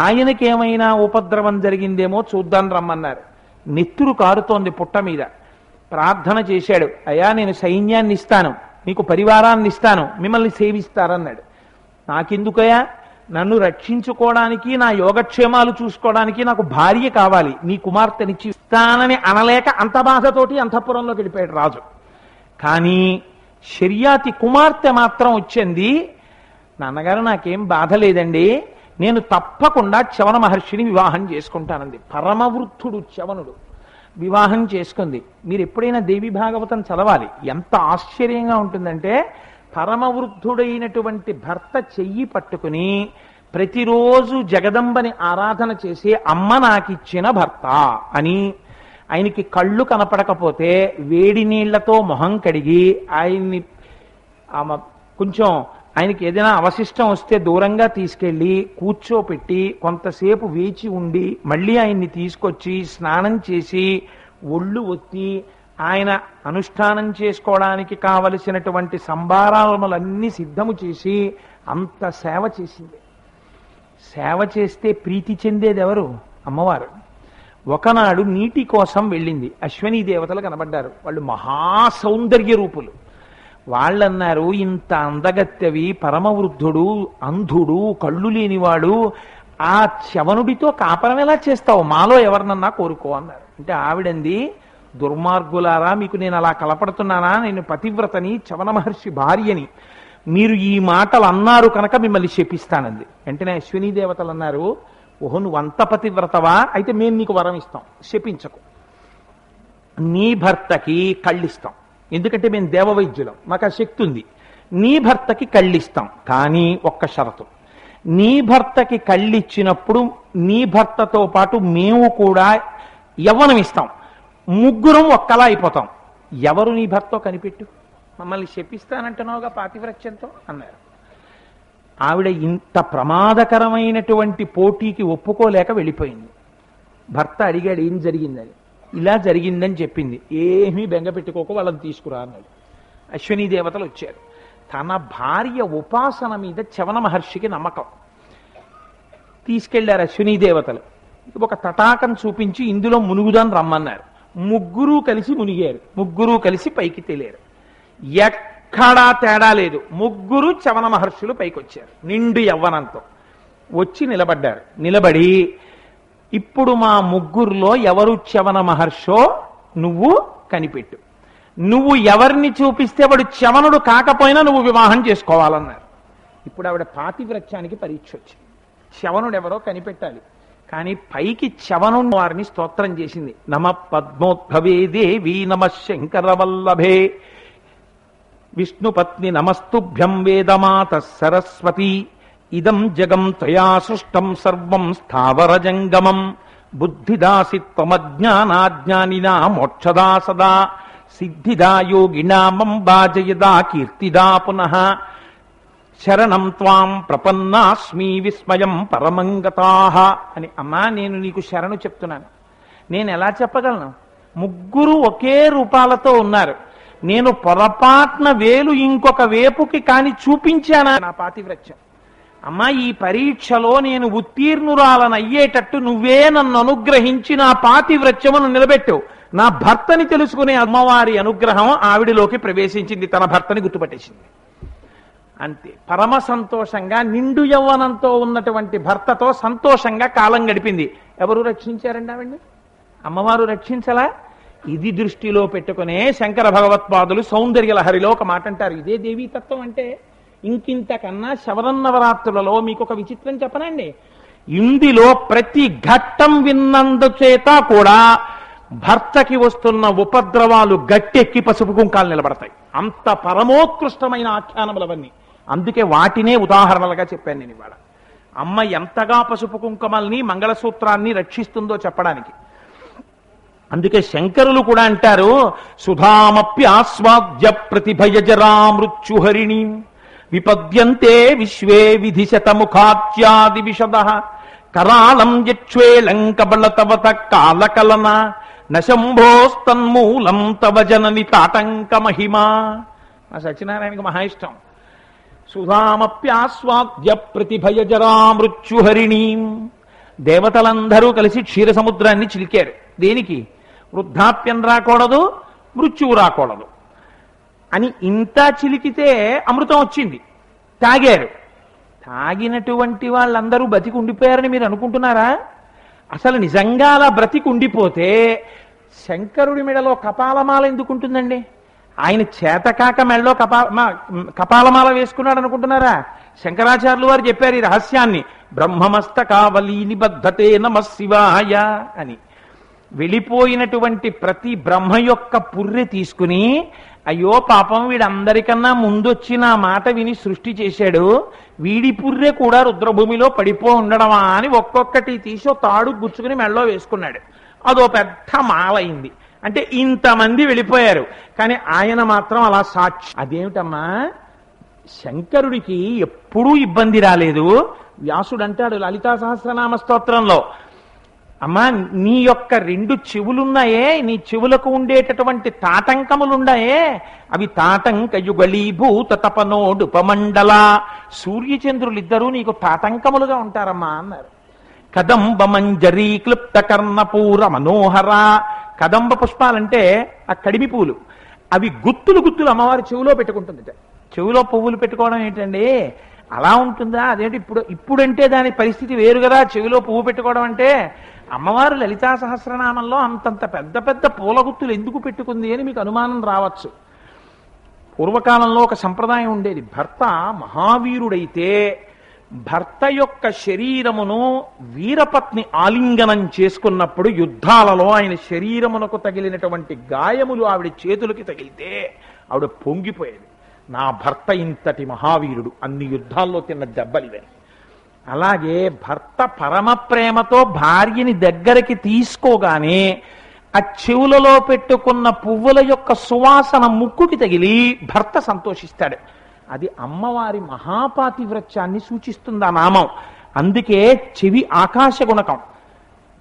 ఆయనకేమైనా ఉపద్రవం జరిగిందేమో చూద్దాం రమ్మన్నారు. నెత్తురు కారుతోంది పుట్ట మీద. ప్రార్థన చేశాడు, అయ్యా నేను సైన్యాన్ని ఇస్తాను, మీకు పరివారాన్ని ఇస్తాను, మిమ్మల్ని సేవిస్తారన్నాడు. నాకెందుకయ్యా, నన్ను రక్షించుకోవడానికి, నా యోగక్షేమాలు చూసుకోవడానికి నాకు భార్య కావాలి, నీ కుమార్తెనిచ్చి ఇస్తానని అనలేక అంత బాధతోటి అంతఃపురంలోకి వెళ్ళిపోయాడు రాజు. కానీ శర్యాతి కుమార్తె మాత్రం వచ్చింది, నాన్నగారు నాకేం బాధ లేదండి, నేను తప్పకుండా చవన మహర్షిని వివాహం చేసుకుంటానంది. పరమవృద్ధుడు చవనుడు వివాహం చేసుకుంది. మీరు ఎప్పుడైనా దేవి భాగవతం చదవాలి. ఎంత ఆశ్చర్యంగా ఉంటుందంటే, పరమవృద్ధుడైనటువంటి భర్త చెయ్యి పట్టుకుని ప్రతిరోజు జగదంబని ఆరాధన చేసి అమ్మ నాకిచ్చిన భర్త అని, ఆయనకి కళ్ళు కనపడకపోతే వేడి నీళ్లతో మొహం కడిగి ఆయన్ని కొంచెం ఆయనకి ఏదైనా అవశిష్టం వస్తే దూరంగా తీసుకెళ్లి కూర్చోపెట్టి కొంతసేపు వేచి ఉండి మళ్ళీ ఆయన్ని తీసుకొచ్చి స్నానం చేసి ఒళ్ళు ఒత్తి ఆయన అనుష్ఠానం చేసుకోవడానికి కావలసినటువంటి సంభారాలన్నీ సిద్ధము చేసి అంత సేవ చేసింది. సేవ చేస్తే ప్రీతి చెందేది ఎవరు? అమ్మవారు. ఒకనాడు నీటి కోసం వెళ్ళింది. అశ్వనీ దేవతలు కనబడ్డారు. వాళ్ళు మహాసౌందర్య రూపులు. వాళ్ళన్నారు, ఇంత అందగత్తెవి, పరమవృద్ధుడు, అంధుడు, కళ్ళు లేనివాడు, ఆ చవనుడితో కాపరం ఎలా చేస్తావు, మాలో ఎవరినన్నా కోరుకో అన్నారు. అంటే ఆవిడంది, దుర్మార్గులారా, మీకు నేను అలా కలపడుతున్నానా? నేను పతివ్రతని, చవన మహర్షి భార్యని, మీరు ఈ మాటలు అన్నారు కనుక మిమ్మల్ని శపిస్తానంది. వెంటనే అశ్వినీ దేవతలు అన్నారు, ఓహో నువ్వు అంత పతివ్రతవా, అయితే మేము నీకు వరం ఇస్తాం, శపించకు, నీ భర్తకి కళ్ళిస్తాం, ఎందుకంటే మేము దేవవైద్యులం, మాకు ఆ శక్తి ఉంది. నీ భర్తకి కళ్ళిస్తాం, కానీ ఒక్క షరతు, నీ భర్తకి కళ్ళిచ్చినప్పుడు నీ భర్తతో పాటు మేము కూడా యవ్వనం ఇస్తాం, ముగ్గురం ఒక్కలా అయిపోతాం. ఎవరు నీ భర్తో కనిపెట్టు, మమ్మల్ని శపిస్తానంటున్నావుగా పాతివ్రత్యంతో అన్నారు. ఆవిడ ఇంత ప్రమాదకరమైనటువంటి పోటీకి ఒప్పుకోలేక వెళ్ళిపోయింది. భర్త అడిగాడు ఏం జరిగిందని. ఇలా జరిగిందని చెప్పింది. ఏమీ బెంగ పెట్టుకోక వాళ్ళని తీసుకురా అన్నాడు. అశ్వినీ దేవతలు వచ్చారు. తన భార్య ఉపాసన మీద చవన మహర్షికి నమ్మకం. తీసుకెళ్లారు అశ్వినీ దేవతలు. ఒక తటాకం చూపించి ఇందులో మునుగుదాన్ని రమ్మన్నారు. ముగ్గురు కలిసి మునిగారు, ముగ్గురు కలిసి పైకి తేలారు. ఎక్కడా తేడా లేదు, ముగ్గురు చవన మహర్షులు పైకి వచ్చారు నిండు యవ్వనంతో. వచ్చి నిలబడ్డారు. నిలబడి, ఇప్పుడు మా ముగ్గురులో ఎవరు చవన మహర్షో నువ్వు కనిపెట్టు, నువ్వు ఎవరిని చూపిస్తే వాడు చవనుడు కాకపోయినా నువ్వు వివాహం చేసుకోవాలన్నారు. ఇప్పుడు ఆవిడ పాతివ్రత్యానికి పరీక్ష వచ్చింది. చవనుడు ఎవరో కనిపెట్టాలి. కానీ పైకి చవను వారిని స్తోత్రం చేసింది. నమ పద్మోద్భవే దేవి నమ శంకర వల్లభే విష్ణుపత్ని నమస్తుభ్యం వేదమాత సరస్వతి ఇదం జగం త్వయా సృష్టం సర్వం స్థావర జంగమం బుద్ధిదాసి త్వమజ్ఞానాజ్ఞానినా మోక్షదా సదా సిద్ధిదా యోగినా మంబాజయదా కీర్తిదా పునః శరణం త్వాం ప్రపన్నాస్మి విస్మయం పరమంగతాః అని. అమ్మా, నేను నీకు శరణు చెప్తున్నాను. నేను ఎలా చెప్పగలను? ముగ్గురు ఒకే రూపాలతో ఉన్నారు. నేను పొరపాట్న వేలు ఇంకొక వేపుకి కాని చూపించానా నా పాతివ్రత్యం? అమ్మా, ఈ పరీక్షలో నేను ఉత్తీర్ణురాలనయ్యేటట్టు నువ్వే నన్ను అనుగ్రహించి నా పాతివ్రత్యమును నిలబెట్టావు. నా భర్తని తెలుసుకునే అమ్మవారి అనుగ్రహం ఆవిడిలోకి ప్రవేశించింది, తన భర్తని గుర్తుపట్టేసింది. అంతే. పరమ సంతోషంగా నిండు యవ్వనంతో ఉన్నటువంటి భర్తతో సంతోషంగా కాలం గడిపింది. ఎవరు రక్షించారండి ఆవిడ్ని? అమ్మవారు రక్షించలా? ఇది దృష్టిలో పెట్టుకునే శంకర భగవత్పాదులు సౌందర్య లహరిలో ఒక మాట అంటారు. ఇదే దేవీ తత్వం అంటే. ఇంకింతకన్నా శవరన్నవరాత్రులలో మీకు ఒక విచిత్రం చెప్పనండి. ఇందులో ప్రతి ఘట్టం విన్నందుచేత కూడా భర్తకి వస్తున్న ఉపద్రవాలు గట్టెక్కి పసుపు కుంకాలు నిలబడతాయి. అంత పరమోత్కృష్టమైన ఆఖ్యానములవన్నీ. అందుకే వాటినే ఉదాహరణలుగా చెప్పాను నేను ఇవాళ. అమ్మ ఎంతగా పసుపు కుంకుమల్ని మంగళసూత్రాన్ని రక్షిస్తుందో చెప్పడానికి. అందుకే శంకరులు కూడా అంటారు, సుధామప్యాస్వాద్య ప్రతిభయజరా మృత్యుహరిణి విపద్యంతే విశ్వే విధిశతముఖాత్యాది విశదః కరాళం యచ్వేళం కబళతవత కాలకలన నశంభోస్తన్మూలం తవ జనని తాటంక మహిమా. ఆ సత్యనారాయణకి మహా ఇష్టం. సుధామప్యాస్వాద్య ప్రతిభయజరా మృత్యుహరిణి. దేవతలందరూ కలిసి క్షీర సముద్రాన్ని చిలికారు. దేనికి? వృద్ధాప్యం రాకూడదు, మృత్యువు రాకూడదు అని. ఇంత చిలికితే అమృతం వచ్చింది, తాగారు. తాగినటువంటి వాళ్ళందరూ బతికి ఉండిపోయారని మీరు అనుకుంటున్నారా? అసలు నిజంగా అలా బ్రతికి ఉండిపోతే శంకరుడి మెడలో కపాలమాల ఎందుకుంటుందండి? ఆయన చేతకాక మెడలో కపాలమాల వేసుకున్నాడు అనుకుంటున్నారా? శంకరాచార్యులు వారు చెప్పారు ఈ రహస్యాన్ని. బ్రహ్మమస్తకావలీ నిబద్ధతే నమః శివాయ అని. వెళ్ళిపోయినటువంటి ప్రతి బ్రహ్మ యొక్క పుర్రె తీసుకుని, అయ్యో పాపం వీడందరికన్నా ముందొచ్చి నా మాట విని సృష్టి చేశాడు, వీడి పుర్రె కూడా రుద్రభూమిలో పడిపో ఉండడమా అని ఒక్కొక్కటి తీసో తాడు గుచ్చుకుని మెడలో వేసుకున్నాడు. అదో పెద్ద మాలైంది. అంటే ఇంతమంది వెళ్ళిపోయారు, కానీ ఆయన మాత్రం అలా సాక్షి. అదేమిటమ్మా, శంకరుడికి ఎప్పుడూ ఇబ్బంది రాలేదు. వ్యాసుడు అంటాడు లలితా సహస్రనామ స్తోత్రంలో, అమ్మా నీ యొక్క రెండు చెవులున్నాయే, నీ చెవులకు ఉండేటటువంటి తాటంకములున్నాయే, అవి తాటంకయుగళీభూత తపనోడుపమండల. సూర్యచంద్రులిద్దరూ నీకు తాటంకములుగా ఉంటారమ్మా అన్నారు. కదంబ మంజరీ క్లుప్త కర్ణపూర మనోహర. కదంబ పుష్పాలంటే ఆ కడిమి పూలు, అవి గుత్తులు గుత్తులు అమ్మవారి చెవులో పెట్టుకుంటుంది. చెవులో పువ్వులు పెట్టుకోవడం ఏంటండి, అలా ఉంటుందా? అదేంటి ఇప్పుడంటే దాని పరిస్థితి వేరు కదా. చెవిలో పువ్వు పెట్టుకోవడం అంటే, అమ్మవారు లలితా సహస్రనామంలో అంతంత పెద్ద పెద్ద పూల గుత్తులు ఎందుకు పెట్టుకుంది అని మీకు అనుమానం రావచ్చు. పూర్వకాలంలో ఒక సంప్రదాయం ఉండేది. భర్త మహావీరుడైతే భర్త యొక్క శరీరమును వీరపత్ని ఆలింగనం చేసుకున్నప్పుడు యుద్ధాలలో ఆయన శరీరమునకు తగిలినటువంటి గాయములు ఆవిడ చేతులకి తగిలితే ఆవిడ పొంగిపోయేది. నా భర్త ఇంతటి మహావీరుడు, అన్ని యుద్ధాల్లో తిన్న దెబ్బలివే. అలాగే భర్త పరమ ప్రేమతో భార్యని దగ్గరికి తీసుకోగానే ఆ చెవులలో పెట్టుకున్న పువ్వుల యొక్క సువాసన ముక్కుకి తగిలి భర్త సంతోషిస్తాడు. అది అమ్మవారి మహాపాతివ్రత్యాన్ని సూచిస్తుంది ఆ నామం. అందుకే చెవి ఆకాశ గుణకం.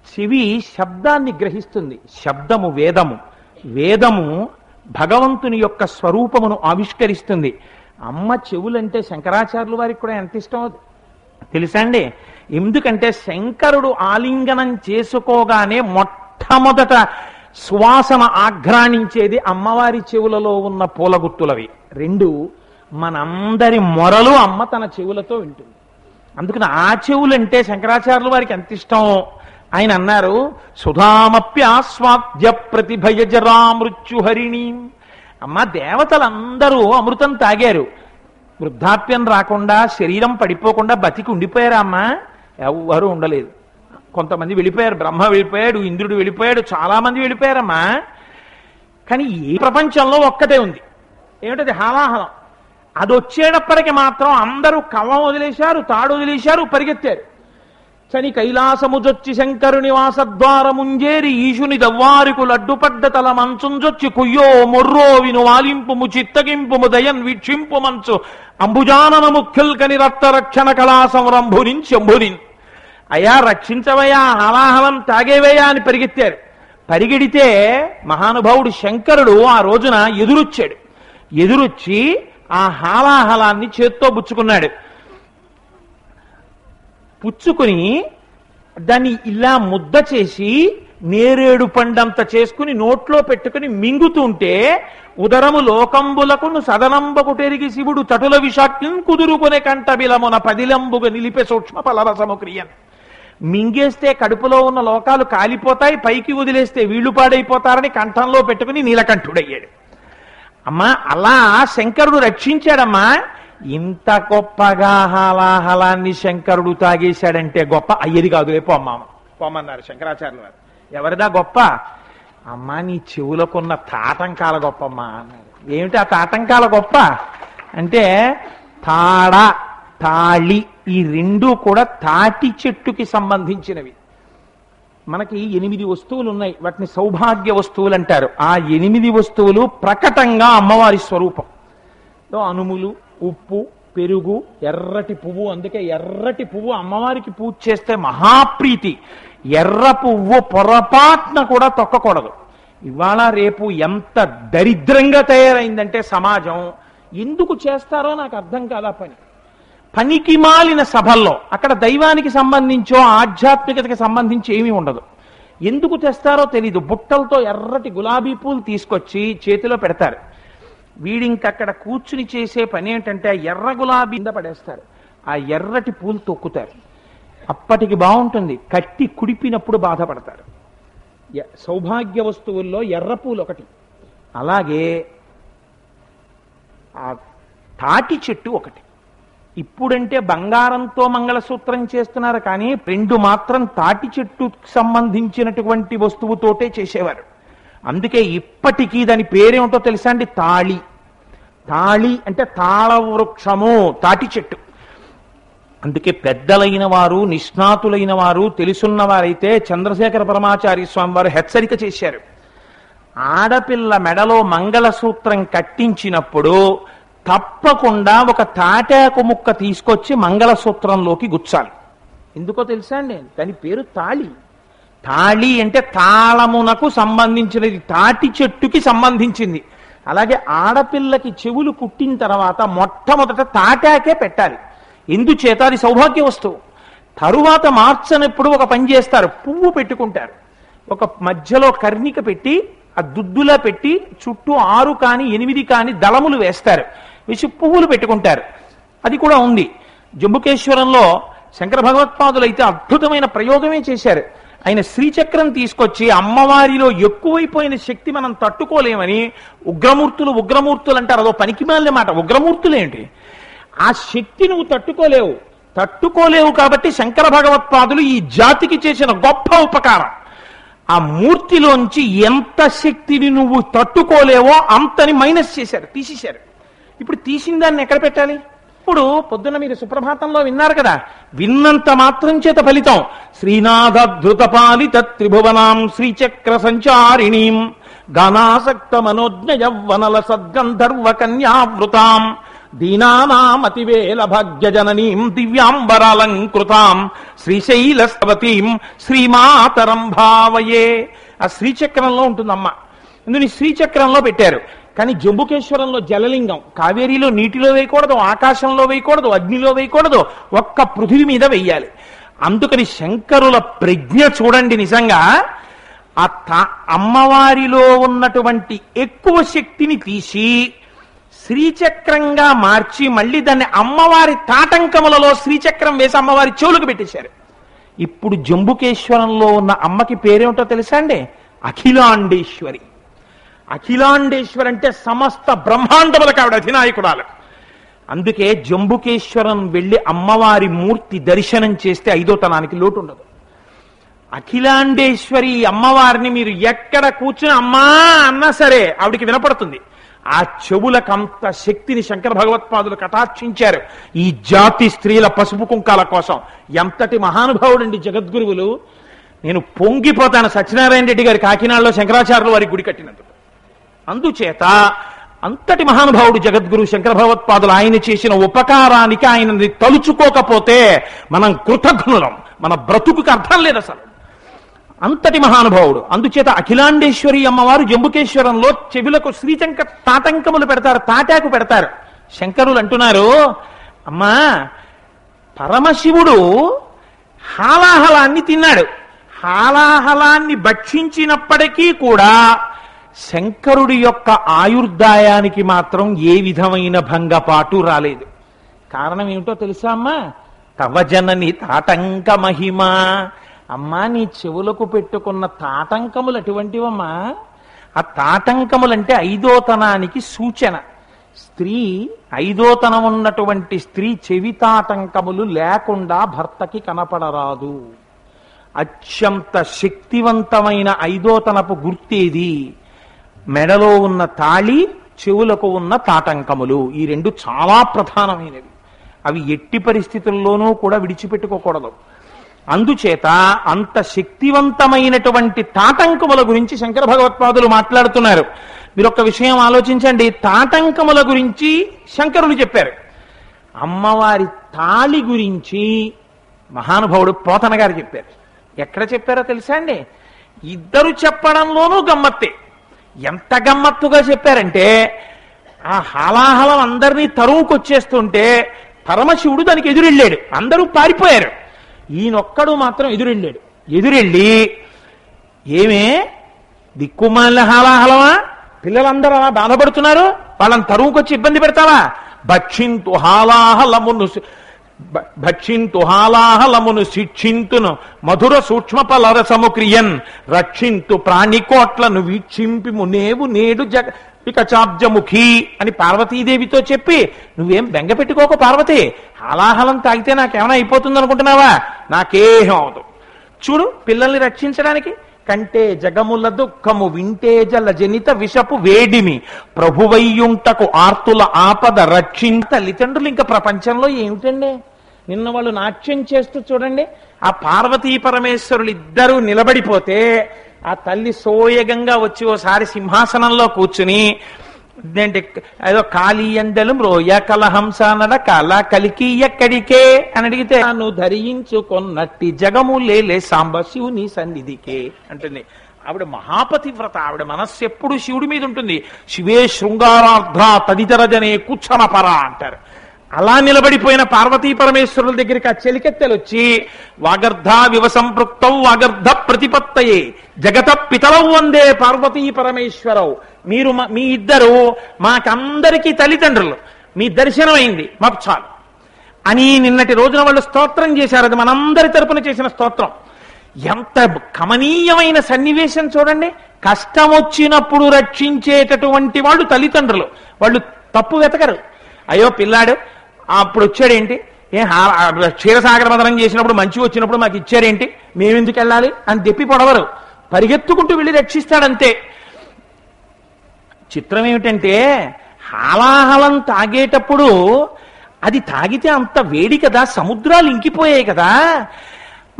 చెవి శబ్దాన్ని గ్రహిస్తుంది. శబ్దము వేదము, వేదము భగవంతుని యొక్క స్వరూపమును ఆవిష్కరిస్తుంది. అమ్మ చెవులంటే శంకరాచార్యుల వారికి కూడా ఎంత ఇష్టం తెలుసా అండి? ఎందుకంటే శంకరుడు ఆలింగనం చేసుకోగానే మొట్టమొదట సువాసన ఆఘ్రాణించేది అమ్మవారి చెవులలో ఉన్న పూలగుత్తులవి. రెండు, మనందరి మొరలు అమ్మ తన చెవులతో వింటుంది. అందుకని ఆ చెవులంటే శంకరాచార్యుల వారికి ఎంత ఇష్టం. ఆయన అన్నారు, సుధామప్యాస్వాద్య ప్రతిభయజరా మృత్యుహరిణి. అమ్మ దేవతలందరూ అమృతం తాగారు, వృద్ధాప్యం రాకుండా శరీరం పడిపోకుండా బతికి ఉండిపోయారా అమ్మా? ఎవరు ఉండలేదు. కొంతమంది వెళ్ళిపోయారు, బ్రహ్మ వెళ్ళిపోయాడు, ఇంద్రుడు వెళ్ళిపోయాడు, చాలా మంది వెళ్ళిపోయారమ్మా. కానీ ఈ ప్రపంచంలో ఒక్కటే ఉంది, ఏమిటది? హాలాహలం. అది వచ్చేటప్పటికి మాత్రం అందరూ కవ్వం వదిలేశారు, తాడు వదిలేశారు, పరిగెత్తారు. చని కైలాసముజొచ్చి శంకరుని వాసద్వారముంజేరి ఈశుని దవ్వారికు లడ్డుపడ్డ తల మంచుంజొచ్చి కుయ్యో మొర్రో విను వాలింపుము చిత్తగింపుము దయన్ వీక్షింపు మంచు అంబుజానన ముఖ్యుల్కని రక్త రక్షణ కళా సంరంభునించెంభునిన్. అయా రక్షించవయా, హలాహలం తాగేవయ్యా అని పరిగెత్తారు. పరిగెడితే మహానుభావుడు శంకరుడు ఆ రోజున ఎదురొచ్చాడు. ఎదురొచ్చి ఆ హాలాహలాన్ని చేత్తో పుచ్చుకున్నాడు. పుచ్చుకుని దాన్ని ఇలా ముద్ద చేసి నేరేడు పండంత చేసుకుని నోట్లో పెట్టుకుని మింగుతుంటే ఉదరము లోకంబులకు సదనంబకుటెరిగి శివుడు తటుల విషాక్యం కుదురుకునే కంఠబిలమున పదిలంబుగా నిలిపే సూక్ష్మ ఫలరసము క్రియన్. మింగేస్తే కడుపులో ఉన్న లోకాలు కాలిపోతాయి, పైకి వదిలేస్తే వీళ్లు పాడైపోతారని కంఠంలో పెట్టుకుని నీలకంఠుడయ్యాడు. అమ్మా అలా శంకరుడు రక్షించాడమ్మా. ఇంత గొప్పగా హాలాహలాన్ని శంకరుడు తాగేశాడంటే గొప్ప అయ్యేది కాదులే, పొమ్మన్నారు శంకరాచార్యులు వారు. ఎవరిదా గొప్ప? అమ్మా నీ చెవులకున్న తాటంకాల గొప్పమ్మా అన్నారు. ఏమిటి ఆ తాటంకాల గొప్ప అంటే, తాడ తాళి ఈ రెండూ కూడా తాటి చెట్టుకి సంబంధించినవి. మనకి 8 వస్తువులు ఉన్నాయి, వాటిని సౌభాగ్య వస్తువులు అంటారు. ఆ 8 వస్తువులు ప్రకటంగా అమ్మవారి స్వరూపం. అనుములు, ఉప్పు, పెరుగు, ఎర్రటి పువ్వు. అందుకే ఎర్రటి పువ్వు అమ్మవారికి పూజ చేస్తే మహాప్రీతి. ఎర్ర పువ్వు పొరపాటున కూడా తొక్కకూడదు. ఇవాళ రేపు ఎంత దరిద్రంగా తయారైందంటే సమాజం, ఎందుకు చేస్తారో నాకు అర్థం కాదా పని. పనికి మాలిన సభల్లో అక్కడ దైవానికి సంబంధించో ఆధ్యాత్మికతకి సంబంధించి ఏమీ ఉండదు. ఎందుకు తెస్తారో తెలీదు. బుట్టలతో ఎర్రటి గులాబీ పూలు తీసుకొచ్చి చేతిలో పెడతారు. వీడింకక్కడ కూర్చుని చేసే పని ఏంటంటే ఎర్ర గులాబీ కింద పడేస్తారు, ఆ ఎర్రటి పూలు తొక్కుతారు. అప్పటికి బాగుంటుంది, కట్టి కుడిపినప్పుడు బాధపడతారు. సౌభాగ్య వస్తువుల్లో ఎర్ర పూలు ఒకటి. అలాగే ఆ తాటి చెట్టు ఒకటి. ఇప్పుడంటే బంగారంతో మంగళసూత్రం చేస్తున్నారు, కానీ 2 మాత్రం తాటి చెట్టుకు సంబంధించినటువంటి వస్తువుతోటే చేసేవారు. అందుకే ఇప్పటికీ దాని పేరేమిటో తెలుసా అండి? తాళి. తాళి అంటే తాళ వృక్షము, తాటి చెట్టు. అందుకే పెద్దలైన వారు, నిష్ణాతులైన వారు, తెలుసున్న వారైతే చంద్రశేఖర పరమాచార్య స్వామి వారు హెచ్చరిక చేశారు. ఆడపిల్ల మెడలో మంగళసూత్రం కట్టించినప్పుడు తప్పకుండా ఒక తాటాకు ముక్క తీసుకొచ్చి మంగళసూత్రంలోకి గుచ్చాలి. ఎందుకో తెలుసా అండి? దాని పేరు తాళి. తాళి అంటే తాళమునకు సంబంధించినది, తాటి చెట్టుకి సంబంధించింది. అలాగే ఆడపిల్లకి చెవులు పుట్టిన తర్వాత మొట్టమొదట తాటాకే పెట్టాలి. ఎందుచేత అది సౌభాగ్య వస్తువు. తరువాత మార్చనప్పుడు ఒక పని చేస్తారు, పువ్వు పెట్టుకుంటారు. ఒక మధ్యలో కర్ణిక పెట్టి ఆ దుద్దులా పెట్టి చుట్టూ 6 కానీ 8 కానీ దళములు వేస్తారు, వేసి పువ్వులు పెట్టుకుంటారు. అది కూడా ఉంది. జంబుకేశ్వరంలో శంకర భగవత్పాదులు అయితే అద్భుతమైన ప్రయోగమే చేశారు. ఆయన శ్రీచక్రం తీసుకొచ్చి అమ్మవారిలో ఎక్కువైపోయిన శక్తి మనం తట్టుకోలేమని ఉగ్రమూర్తులు అంటారు. అదో పనికిమాలిన మాట. ఉగ్రమూర్తులేంటి? ఆ శక్తి నువ్వు తట్టుకోలేవు, తట్టుకోలేవు కాబట్టి శంకర భగవత్పాదులు ఈ జాతికి చేసిన గొప్ప ఉపకారం. ఆ మూర్తిలోంచి ఎంత శక్తిని నువ్వు తట్టుకోలేవో అంతని మైనస్ చేశారు, తీసేశారు. ఇప్పుడు తీసిన దాన్ని ఎక్కడ పెట్టాలి? ఇప్పుడు పొద్దున్న మీరు సుప్రభాతంలో విన్నారు కదా, విన్నంత మాత్రం చేత ఫలితం. శ్రీనాథధృతపాలిత త్రిభువనాం శ్రీచక్ర సంచారిణీం గానాసక్త మనోజ్ఞ యవ్వనల సద్గంధర్వ కన్యావృతాం దీనానామతివేల భాగ్యజననీం దివ్యాంబరాలంకృతాం శ్రీశైలస్తవతీం శ్రీమాతరం భావయే. ఆ శ్రీచక్రంలో ఉంటుందమ్మ, ఇందుని శ్రీచక్రంలో పెట్టారు. కానీ జంబుకేశ్వరంలో జలలింగం, కావేరీలో నీటిలో వేయకూడదు, ఆకాశంలో వేయకూడదు, అగ్నిలో వేయకూడదు, ఒక్క పృథివీ మీద వెయ్యాలి. అందుకని శంకరుల ప్రజ్ఞ చూడండి. నిజంగా ఆ అమ్మవారిలో ఉన్నటువంటి ఎక్కువ శక్తిని తీసి శ్రీచక్రంగా మార్చి మళ్ళీ దాన్ని అమ్మవారి తాటంకములలో శ్రీచక్రం వేసి అమ్మవారి చెవులకు పెట్టేశారు. ఇప్పుడు జంబుకేశ్వరంలో ఉన్న అమ్మకి పేరేమిటో తెలుసా అండి? అఖిలాండేశ్వరి. అఖిలాండేశ్వరి అంటే సమస్త బ్రహ్మాండములకు ఆవిడ అధినాయకురాలు. అందుకే జంబుకేశ్వరం వెళ్ళి అమ్మవారి మూర్తి దర్శనం చేస్తే ఐదోతనానికి లోటు ఉండదు. అఖిలాండేశ్వరి అమ్మవారిని మీరు ఎక్కడ కూర్చుని అమ్మా అన్నా సరే ఆవిడికి వినపడుతుంది. ఆ చెవులకంత శక్తిని శంకర భగవత్పాదులు కటాక్షించారు ఈ జాతి స్త్రీల పసుపు కుంకాల కోసం. ఎంతటి మహానుభావుడండి జగద్గురువులు. నేను పొంగిపోతాను సత్యనారాయణ రెడ్డి గారి కాకినాడలో శంకరాచార్యుల వారి గుడి కట్టినందుకు. అందుచేత అంతటి మహానుభావుడు జగద్గురు శంకర భగవత్పాదులు ఆయన చేసిన ఉపకారానికి ఆయనని తలుచుకోకపోతే మనం కృతజ్ఞులం, మన బ్రతుకుకి అర్థం లేదు అసలు. అంతటి మహానుభావుడు. అందుచేత అఖిలాండేశ్వరి అమ్మవారు జంబుకేశ్వరంలో చెవులకు శ్రీచంక తాటంకములు పెడతారు, తాటాకు పెడతారు. శంకరులు అంటున్నారు, అమ్మా పరమశివుడు హాలాహలాన్ని తిన్నాడు. హాలాహలాన్ని భక్షించినప్పటికీ కూడా శంకరుడి యొక్క ఆయుర్దాయానికి మాత్రం ఏ విధమైన భంగపాటు రాలేదు. కారణం ఏమిటో తెలుసా అమ్మా? తవ జనని తాటంక మహిమ. అమ్మా నీ చెవులకు పెట్టుకున్న తాటంకములు అటువంటివమ్మా. ఆ తాటంకములంటే ఐదోతనానికి సూచన. స్త్రీ ఐదోతనం ఉన్నటువంటి స్త్రీ చెవి తాటంకములు లేకుండా భర్తకి కనపడరాదు. అత్యంత శక్తివంతమైన ఐదోతనపు గుర్తేది? మెడలో ఉన్న తాళి, చెవులకు ఉన్న తాటంకములు. ఈ రెండు చాలా ప్రధానమైనవి. అవి ఎట్టి పరిస్థితుల్లోనూ కూడా విడిచిపెట్టుకోకూడదు. అందుచేత అంత శక్తివంతమైనటువంటి తాటంకముల గురించి శంకర భగవత్పాదులు మాట్లాడుతున్నారు. మీరు ఒక్క విషయం ఆలోచించండి. తాటంకముల గురించి శంకరులు చెప్పారు. అమ్మవారి తాళి గురించి మహానుభావుడు పోతన గారు చెప్పారు. ఎక్కడ చెప్పారో తెలుసా అండి? ఇద్దరు చెప్పడంలోనూ గమ్మత్తే. ఎంత గమ్మత్తుగా చెప్పారంటే, ఆ హాలాహలం అందరినీ తరువుకొచ్చేస్తుంటే పరమశివుడు దానికి ఎదురెళ్ళాడు. అందరూ పారిపోయారు. ఈయనొక్కడు మాత్రం ఎదురెళ్ళాడు. ఎదురెళ్ళి, ఏమే దిక్కుమాలిన హాలాహలమా, పిల్లలందరూ అలా బాధపడుతున్నారు, వాళ్ళని తరువుకొచ్చి ఇబ్బంది పెడతావా? భక్షింతు హాలాహలమును శిక్షింతును మధుర సూక్ష్మ పలరసము క్రియన్ రక్షింతు ప్రాణికోట్లను వీక్షింపి మునేవు నేడు ఇక చాబ్జముఖి అని పార్వతీదేవితో చెప్పి, నువ్వేం బెంగ పెట్టుకోకు పార్వతి, హాలాహలం తాగితే నాకేమైనా అయిపోతుంది అనుకుంటున్నావా? నాకేం అవదు. చూడు పిల్లల్ని రక్షించడానికి కంటే జగముల దుఃఖము వింటే జల జనిత విషపు వేడిమి ప్రభువయ్యుంటకు ఆర్తుల ఆపద రక్షించ. తల్లిదండ్రులు ఇంకా ప్రపంచంలో ఏమిటండి? నిన్న వాళ్ళు నాట్యం చేస్తూ చూడండి, ఆ పార్వతీ పరమేశ్వరులు ఇద్దరూ నిలబడిపోతే ఆ తల్లి సోయగంగా వచ్చి ఓసారి సింహాసనంలో కూర్చుని ఏదో కాళీ ఎందలు మ్రోయ కలహంస నడ కల కలికి ఎక్కడికే అని అడిగితే, నువ్వు ధరించుకొన్నట్టి జగము లేలే సాంబ శివుని సన్నిధికే అంటుంది. ఆవిడ మహాపతివ్రత. ఆవిడ మనస్సు ఎప్పుడు శివుడి మీద ఉంటుంది. శివే శృంగారార్ధ తదితర జనే కూర్చన పర అంటారు. అలా నిలబడిపోయిన పార్వతీ పరమేశ్వరుల దగ్గరికి ఆ చెలికెత్తెలు వచ్చి, వాగర్ధ వివసంపృక్తౌ వాగర్ధ ప్రతిపత్తయే జగత పితలౌ వందే పార్వతీ పరమేశ్వరవు. మీరు మీ ఇద్దరు మాకందరికీ తల్లిదండ్రులు, మీ దర్శనం అయింది, మాకు చాలు అని నిన్నటి రోజున వాళ్ళు స్తోత్రం చేశారు. అది మనందరి తరపున చేసిన స్తోత్రం. ఎంత కమనీయమైన సన్నివేశం చూడండి. కష్టం వచ్చినప్పుడు రక్షించేటటువంటి వాళ్ళు తల్లిదండ్రులు. వాళ్ళు తప్పు వెతకరు. అయ్యో పిల్లాడు అప్పుడు వచ్చాడేంటి, క్షీరసాగర మదనం చేసినప్పుడు మంచి వచ్చినప్పుడు మాకు ఇచ్చారేంటి, మేమెందుకు వెళ్ళాలి అని దెప్పి పొడవరు, పరిగెత్తుకుంటూ వెళ్ళి రక్షిస్తాడంతే. చిత్రం ఏమిటంటే హాలాహలం తాగేటప్పుడు అది తాగితే అంత వేడి కదా, సముద్రాలు ఇంకిపోయాయి కదా.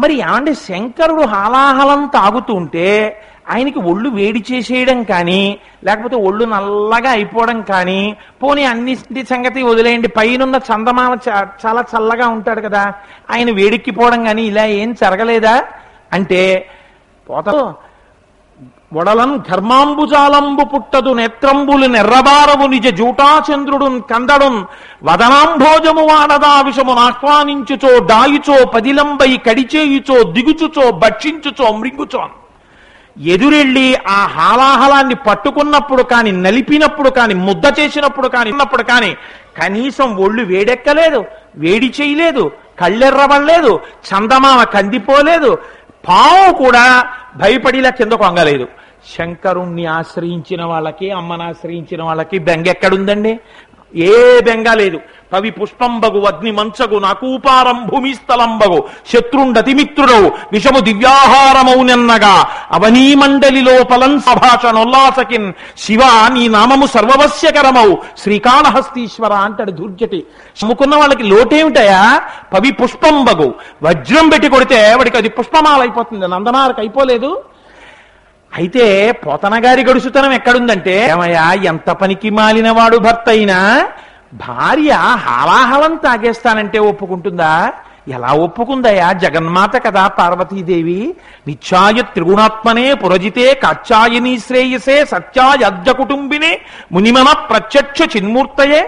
మరి ఏమంటే శంకరుడు హాలాహలం తాగుతుంటే ఆయనకి ఒళ్ళు వేడి చేసేయడం కానీ, లేకపోతే ఒళ్ళు నల్లగా అయిపోవడం కానీ, పోనీ అన్నింటి సంగతి వదిలేయండి, పైనున్న చందమామ చాలా చల్లగా ఉంటాడు కదా, ఆయన వేడెక్కిపోవడం కానీ ఇలా ఏం జరగలేదా అంటే, పోత వడలం ఘర్మాంబుజాలంబు పుట్టదు నేత్రంబులు నెర్రబారవు నిజ జూటాచంద్రుడు కందడున్ వదనాంభోజము వాడదా విషమును ఆహ్వానించుచో డాయుచో పదిలంబై కడిచేయుచో దిగుచుచో భక్షించుచో మృంగుచో. ఎదురెళ్ళి ఆ హాలాహలాన్ని పట్టుకున్నప్పుడు కాని, నలిపినప్పుడు కాని, ముద్ద చేసినప్పుడు కాని, ఉన్నప్పుడు కాని కనీసం ఒళ్ళు వేడెక్కలేదు, వేడి చేయలేదు, కళ్ళెర్రబడలేదు, చందమామ కందిపోలేదు, పావు కూడా భయపడిలా కింద కొంగలేదు. శంకరుణ్ణి ఆశ్రయించిన వాళ్ళకి, అమ్మను ఆశ్రయించిన వాళ్ళకి బెంగ ఎక్కడుందండి? ఏ బెంగ లేదు. పవి పుష్పంబగు అగ్ని మంచగు నాకూపారం భూమిస్థలంబగు శత్రుండతిమిత్రుడవు విషము దివ్యాహారమౌనెన్నగా అవనీమండలిలో పలం సభాషణోల్లాసకిన్ శివ నీ నామము సర్వవశ్యకరమవు శ్రీకాళహస్తీశ్వర అంటాడు దుర్జటి. అమ్ముకున్న వాళ్ళకి లోటేమిటయా? పవి పుష్పంబగు, వజ్రం పెట్టి కొడితే వాడికి అది పుష్పమాల అయిపోతుంది, నందనారకు అయిపోలేదు. అయితే పోతనగారి గడుసుతనం ఎక్కడుందంటే, ఏమయ్యా ఎంత పనికి మాలినవాడు భర్త అయినా భార్య హాలాహలం తాగేస్తానంటే ఒప్పుకుంటుందా? ఎలా ఒప్పుకుందయా? జగన్మాత కదా పార్వతీదేవి. నిత్యాయ త్రిగుణాత్మనే పురజితే కాచ్యాయనీ శ్రేయసే సత్యాయ అద్య కుటుంబినే మునిమన ప్రత్యక్ష చిన్మూర్తయే.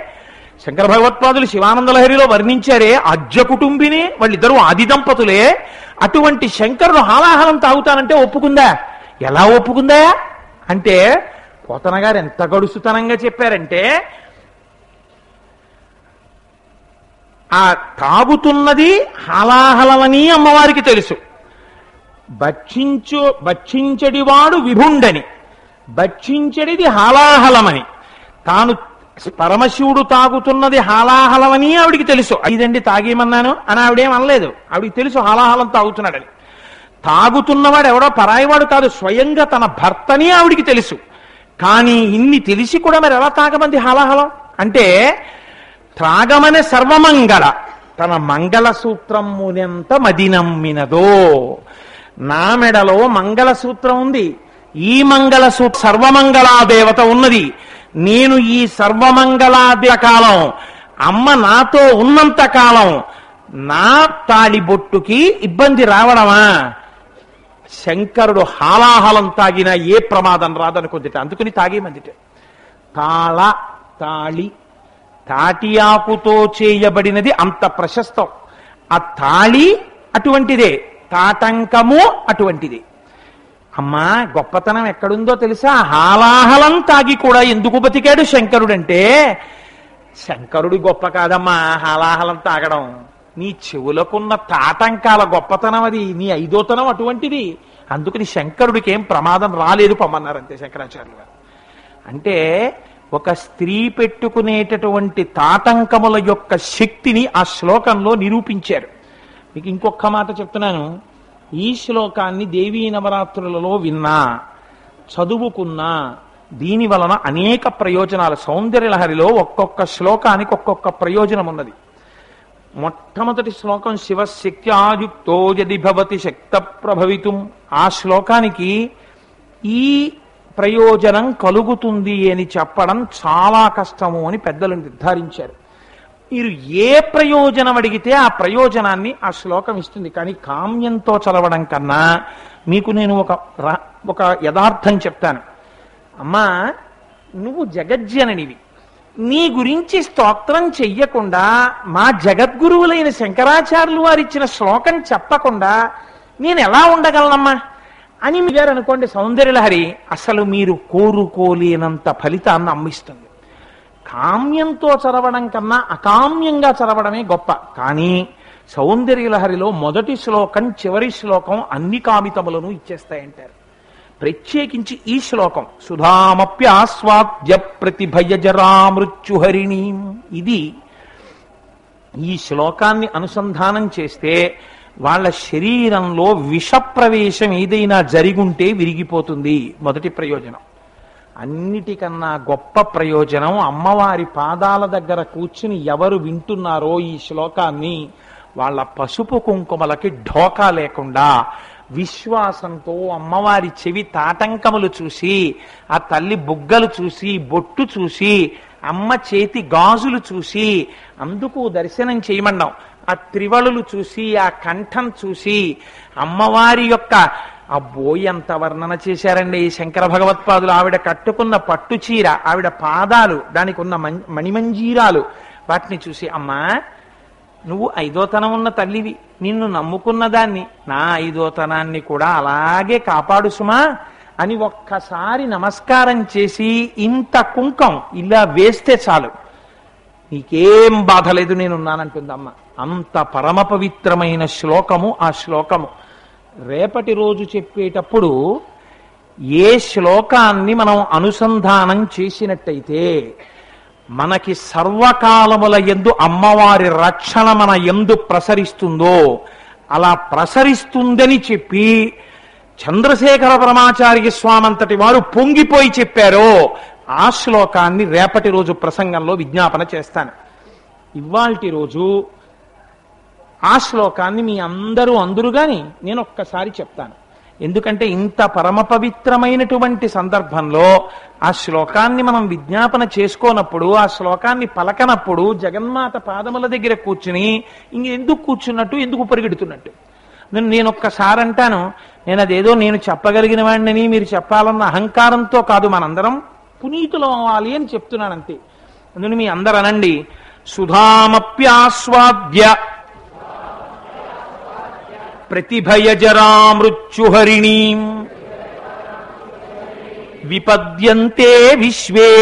శంకర భగవత్పాదులు శివానందలహరిలో వర్ణించారే అద్య కుటుంబినే, వాళ్ళిద్దరూ ఆది దంపతులే. అటువంటి శంకరుడు హాలాహలం తాగుతానంటే ఒప్పుకుందా? ఎలా ఒప్పుకుందా అంటే, పోతన గారు ఎంత గడుసుతనంగా చెప్పారంటే, ఆ తాగుతున్నది హాలాహలమని అమ్మవారికి తెలుసు. భక్షించడివాడు విభుండని, భక్షించడిది హాలాహలమని, తాను పరమశివుడు తాగుతున్నది హాలాహలమని ఆవిడికి తెలుసు. ఇదండి తాగేమన్నాను అని ఆవిడేం అనలేదు, ఆవిడికి తెలుసు హాలాహలం తాగుతున్నాడని. తాగుతున్నవాడు ఎవడో పరాయివాడు కాదు, స్వయంగా తన భర్తని ఆవిడికి తెలుసు. కానీ ఇన్ని తెలిసి కూడా మరి ఎలా తాగమంది హాలాహలం అంటే, త్రాగమనే సర్వమంగళ తన మంగళసూత్రమునెంత మదినమ్మినదో. నా మెడలో మంగళసూత్రం ఉంది, ఈ మంగళసూత్ర సర్వమంగళాదేవత ఉన్నది. నేను ఈ సర్వమంగళాదేవ కాలం, అమ్మ నాతో ఉన్నంత కాలం నా తాళిబొట్టుకి ఇబ్బంది రావడమా? శంకరుడు హాలాహలం తాగినా ఏ ప్రమాదం రాదనుకుందిట, అందుకుని తాగేమందిట. తాళ తాళి తాటి ఆకుతో చేయబడినది అంత ప్రశస్తం. ఆ తాళి అటువంటిదే, తాటంకము అటువంటిది. అమ్మా గొప్పతనం ఎక్కడుందో తెలుసా? హాలాహలం తాగి కూడా ఎందుకు బతికాడు శంకరుడంటే, శంకరుడి గొప్ప కాదమ్మా హాలాహలం తాగడం, నీ చెవులకున్న తాటంకాల గొప్పతనం అది, నీ ఐదోతనం అటువంటిది. అందుకని శంకరుడికి ఏం ప్రమాదం రాలేదు పొమ్మన్నారు అంతే శంకరాచార్యులు గారు. అంటే ఒక స్త్రీ పెట్టుకునేటటువంటి తాటంకముల యొక్క శక్తిని ఆ శ్లోకంలో నిరూపించారు. మీకు ఇంకొక మాట చెప్తున్నాను. ఈ శ్లోకాన్ని దేవీ నవరాత్రులలో విన్నా, చదువుకున్నా, దీని వలన అనేక ప్రయోజనాలు. సౌందర్యలహరిలో ఒక్కొక్క శ్లోకానికి ఒక్కొక్క ప్రయోజనం ఉన్నది. మొట్టమొదటి శ్లోకం శివశక్త్యాయుక్తో యది భవతి శక్త ప్రభవితుం. ఆ శ్లోకానికి ఈ ప్రయోజనం కలుగుతుంది అని చెప్పడం చాలా కష్టము అని పెద్దలు నిర్ధారించారు. మీరు ఏ ప్రయోజనం అడిగితే ఆ ప్రయోజనాన్ని ఆ శ్లోకం ఇస్తుంది. కానీ కామ్యంతో చదవడం కన్నా మీకు నేను ఒక యథార్థం చెప్తాను. అమ్మా నువ్వు జగజ్జననివి, నీ గురించి స్తోత్రం చెయ్యకుండా మా జగద్గురువులైన శంకరాచార్యులు వారు ఇచ్చిన శ్లోకం చెప్పకుండా నేను ఎలా ఉండగలనమ్మా అని మీరు అనుకోండి. సౌందర్యలహరి అసలు మీరు కోరుకోలేనంత ఫలితాన్ని అమ్మిస్తుంది. కామ్యంతో చదవడం కన్నా అకామ్యంగా చదవడమే గొప్ప. కానీ సౌందర్యలహరిలో మొదటి శ్లోకం చివరి శ్లోకం అన్ని కామితములను ఇచ్చేస్తాయంటారు. ప్రత్యేకించి ఈ శ్లోకం సుధామప్యాస్వాద్య ప్రతిభయ జరా మృత్యుహరిణీం, ఇది ఈ శ్లోకాన్ని అనుసంధానం చేస్తే వాళ్ళ శరీరంలో విషప్రవేశం ఏదైనా జరిగుంటే విరిగిపోతుంది. మొదటి ప్రయోజనం. అన్నిటికన్నా గొప్ప ప్రయోజనం, అమ్మవారి పాదాల దగ్గర కూర్చుని ఎవరు వింటున్నారో ఈ శ్లోకాన్ని వాళ్ళ పసుపు కుంకుమలకి ఢోకా లేకుండా విశ్వాసంతో అమ్మవారి చెవి తాటంకములు చూసి, ఆ తల్లి బుగ్గలు చూసి, బొట్టు చూసి, అమ్మ చేతి గాజులు చూసి అందుకు దర్శనం చేయమన్నాం. ఆ త్రివళులు చూసి, ఆ కంఠం చూసి, అమ్మవారి యొక్క అబ్బో ఎంత వర్ణన చేశారండి ఈ శంకర భగవత్పాదులు. ఆవిడ కట్టుకున్న పట్టు చీర, ఆవిడ పాదాలు, దానికి ఉన్న మణిమంజీరాలు, వాటిని చూసి అమ్మా నువ్వు ఐదోతనం ఉన్న తల్లివి, నిన్ను నమ్ముకున్న దాన్ని, నా ఐదోతనాన్ని కూడా అలాగే కాపాడు సుమా అని ఒక్కసారి నమస్కారం చేసి ఇంత కుంకం ఇలా వేస్తే చాలు, నీకేం బాధ లేదు నేనున్నానంటుందమ్మ. అంత పరమ పవిత్రమైన శ్లోకము ఆ శ్లోకము. రేపటి రోజు చెప్పేటప్పుడు ఏ శ్లోకాన్ని మనం అనుసంధానం చేసినట్టయితే మనకి సర్వకాలముల యందు అమ్మవారి రక్షణ మన యందు ప్రసరిస్తుందో, అలా ప్రసరిస్తుందని చెప్పి చంద్రశేఖర పరమాచార్య స్వామంతటి వారు పొంగిపోయి చెప్పారో ఆ శ్లోకాన్ని రేపటి రోజు ప్రసంగంలో విజ్ఞాపన చేస్తాను. ఇవాల్టి రోజు ఆ శ్లోకాన్ని మీ అందరూ అందురు గాని నేను ఒక్కసారి చెప్తాను. ఎందుకంటే ఇంత పరమ పవిత్రమైనటువంటి సందర్భంలో ఆ శ్లోకాన్ని మనం విజ్ఞాపన చేసుకోనప్పుడు, ఆ శ్లోకాన్ని పలకనప్పుడు జగన్మాత పాదముల దగ్గర కూర్చుని ఇంకెందుకు కూర్చున్నట్టు, ఎందుకు పరిగెడుతున్నట్టు? నేను ఒక్కసారి అంటాను, నేను అదేదో నేను చెప్పగలిగిన వాడిని మీరు చెప్పాలన్న అహంకారంతో కాదు, మనందరం పునీతులం అవ్వాలి అని చెప్తున్నాను అంతే. అందుకని మీ అందరు అనండి, సుధామప్యాస్వాద్య ప్రతిభయజరా మృత్యుహరిణీం విపద్యంతే విశ్వే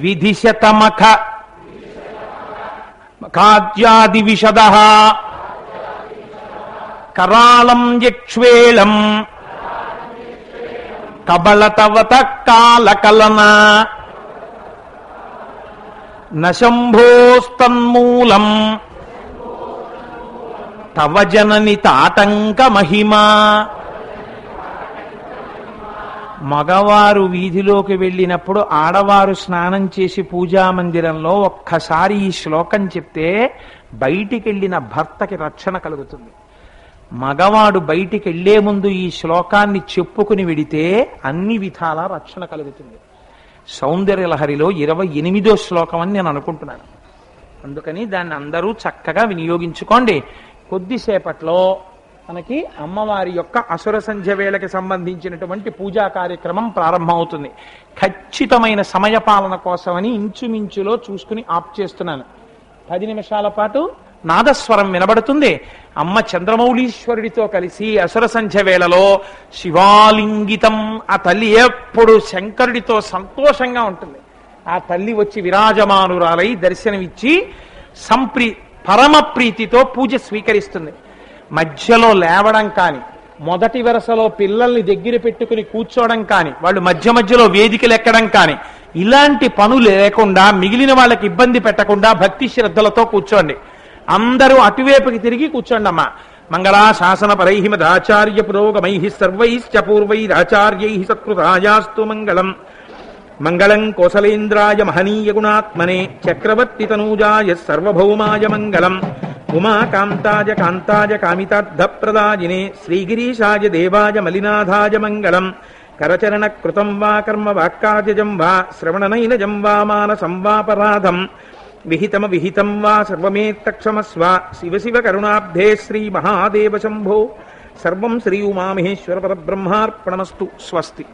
విధిశతమఖ కాద్యాది విశదః కరాళం యక్ష్వేళం కబళతవత కాలకలన నశంభోస్తన్మూలం తవ జనని తాటంక మహిమా. మగవారు వీధిలోకి వెళ్ళినప్పుడు ఆడవారు స్నానం చేసి పూజా మందిరంలో ఒక్కసారి ఈ శ్లోకం చెప్తే బయటికి వెళ్ళిన భర్తకి రక్షణ కలుగుతుంది. మగవాడు బయటికి వెళ్లే ముందు ఈ శ్లోకాన్ని చెప్పుకుని వెడితే అన్ని విధాల రక్షణ కలుగుతుంది. సౌందర్యలహరిలో 28వ శ్లోకం అని నేను అనుకుంటున్నాను. అందుకని దాన్ని అందరూ చక్కగా వినియోగించుకోండి. కొద్దిసేపట్లో మనకి అమ్మవారి యొక్క అసుర సంధ్య వేళకి సంబంధించినటువంటి పూజా కార్యక్రమం ప్రారంభమవుతుంది. ఖచ్చితమైన సమయపాలన కోసమని ఇంచుమించులో చూసుకుని ఆప్ చేస్తున్నాను. 10 నిమిషాల పాటు నాదస్వరం వినబడుతుంది. అమ్మ చంద్రమౌళీశ్వరుడితో కలిసి అసుర సంధ్య వేళలో శివాలింగితం, ఆ తల్లి ఎప్పుడు శంకరుడితో సంతోషంగా ఉంటుంది. ఆ తల్లి వచ్చి విరాజమానురాలై దర్శనమిచ్చి పరమ ప్రీతితో పూజ స్వీకరిస్తుంది. మధ్యలో లేవడం కాని, మొదటి వరుసలో పిల్లల్ని దగ్గర పెట్టుకుని కూర్చోవడం కాని, వాళ్ళు మధ్య మధ్యలో వేదికలు ఎక్కడం కాని, ఇలాంటి పనులు లేకుండా మిగిలిన వాళ్ళకి ఇబ్బంది పెట్టకుండా భక్తి శ్రద్ధలతో కూర్చోండి. అందరూ అటువైపుకి తిరిగి కూర్చోండి అమ్మా. మంగళాశాసన పరైః మదాచార్య పురోగమైః సర్వైశ్చ పూర్వైరాచార్యైః సత్కృతాయాస్తు మంగళం. మంగళం కోసలేంద్రాయ మహనీయ గుణాత్మనే చక్రవర్తి తనూజాయ సర్వభౌమాయ మంగళం. ఉమాకాంతాయ కాంతాయ కామితార్థప్రదాయినే శ్రీగిరీశాయ దేవాయ మలినాథాయ మంగళం. కరచరణ కృతం వా కర్మ వాక్కార్యజం వా శ్రవణనైనజం వా మానసం వాపరాధం విహితమ విహితం వా సర్వమేత్తక్షమస్వ. శివ శివ కరుణాబ్ధే శ్రీ మహాదేవ శంభో. సర్వం శ్రీ ఉమామహేశ్వర పరబ్రహ్మార్పణమస్తు. స్వస్తి.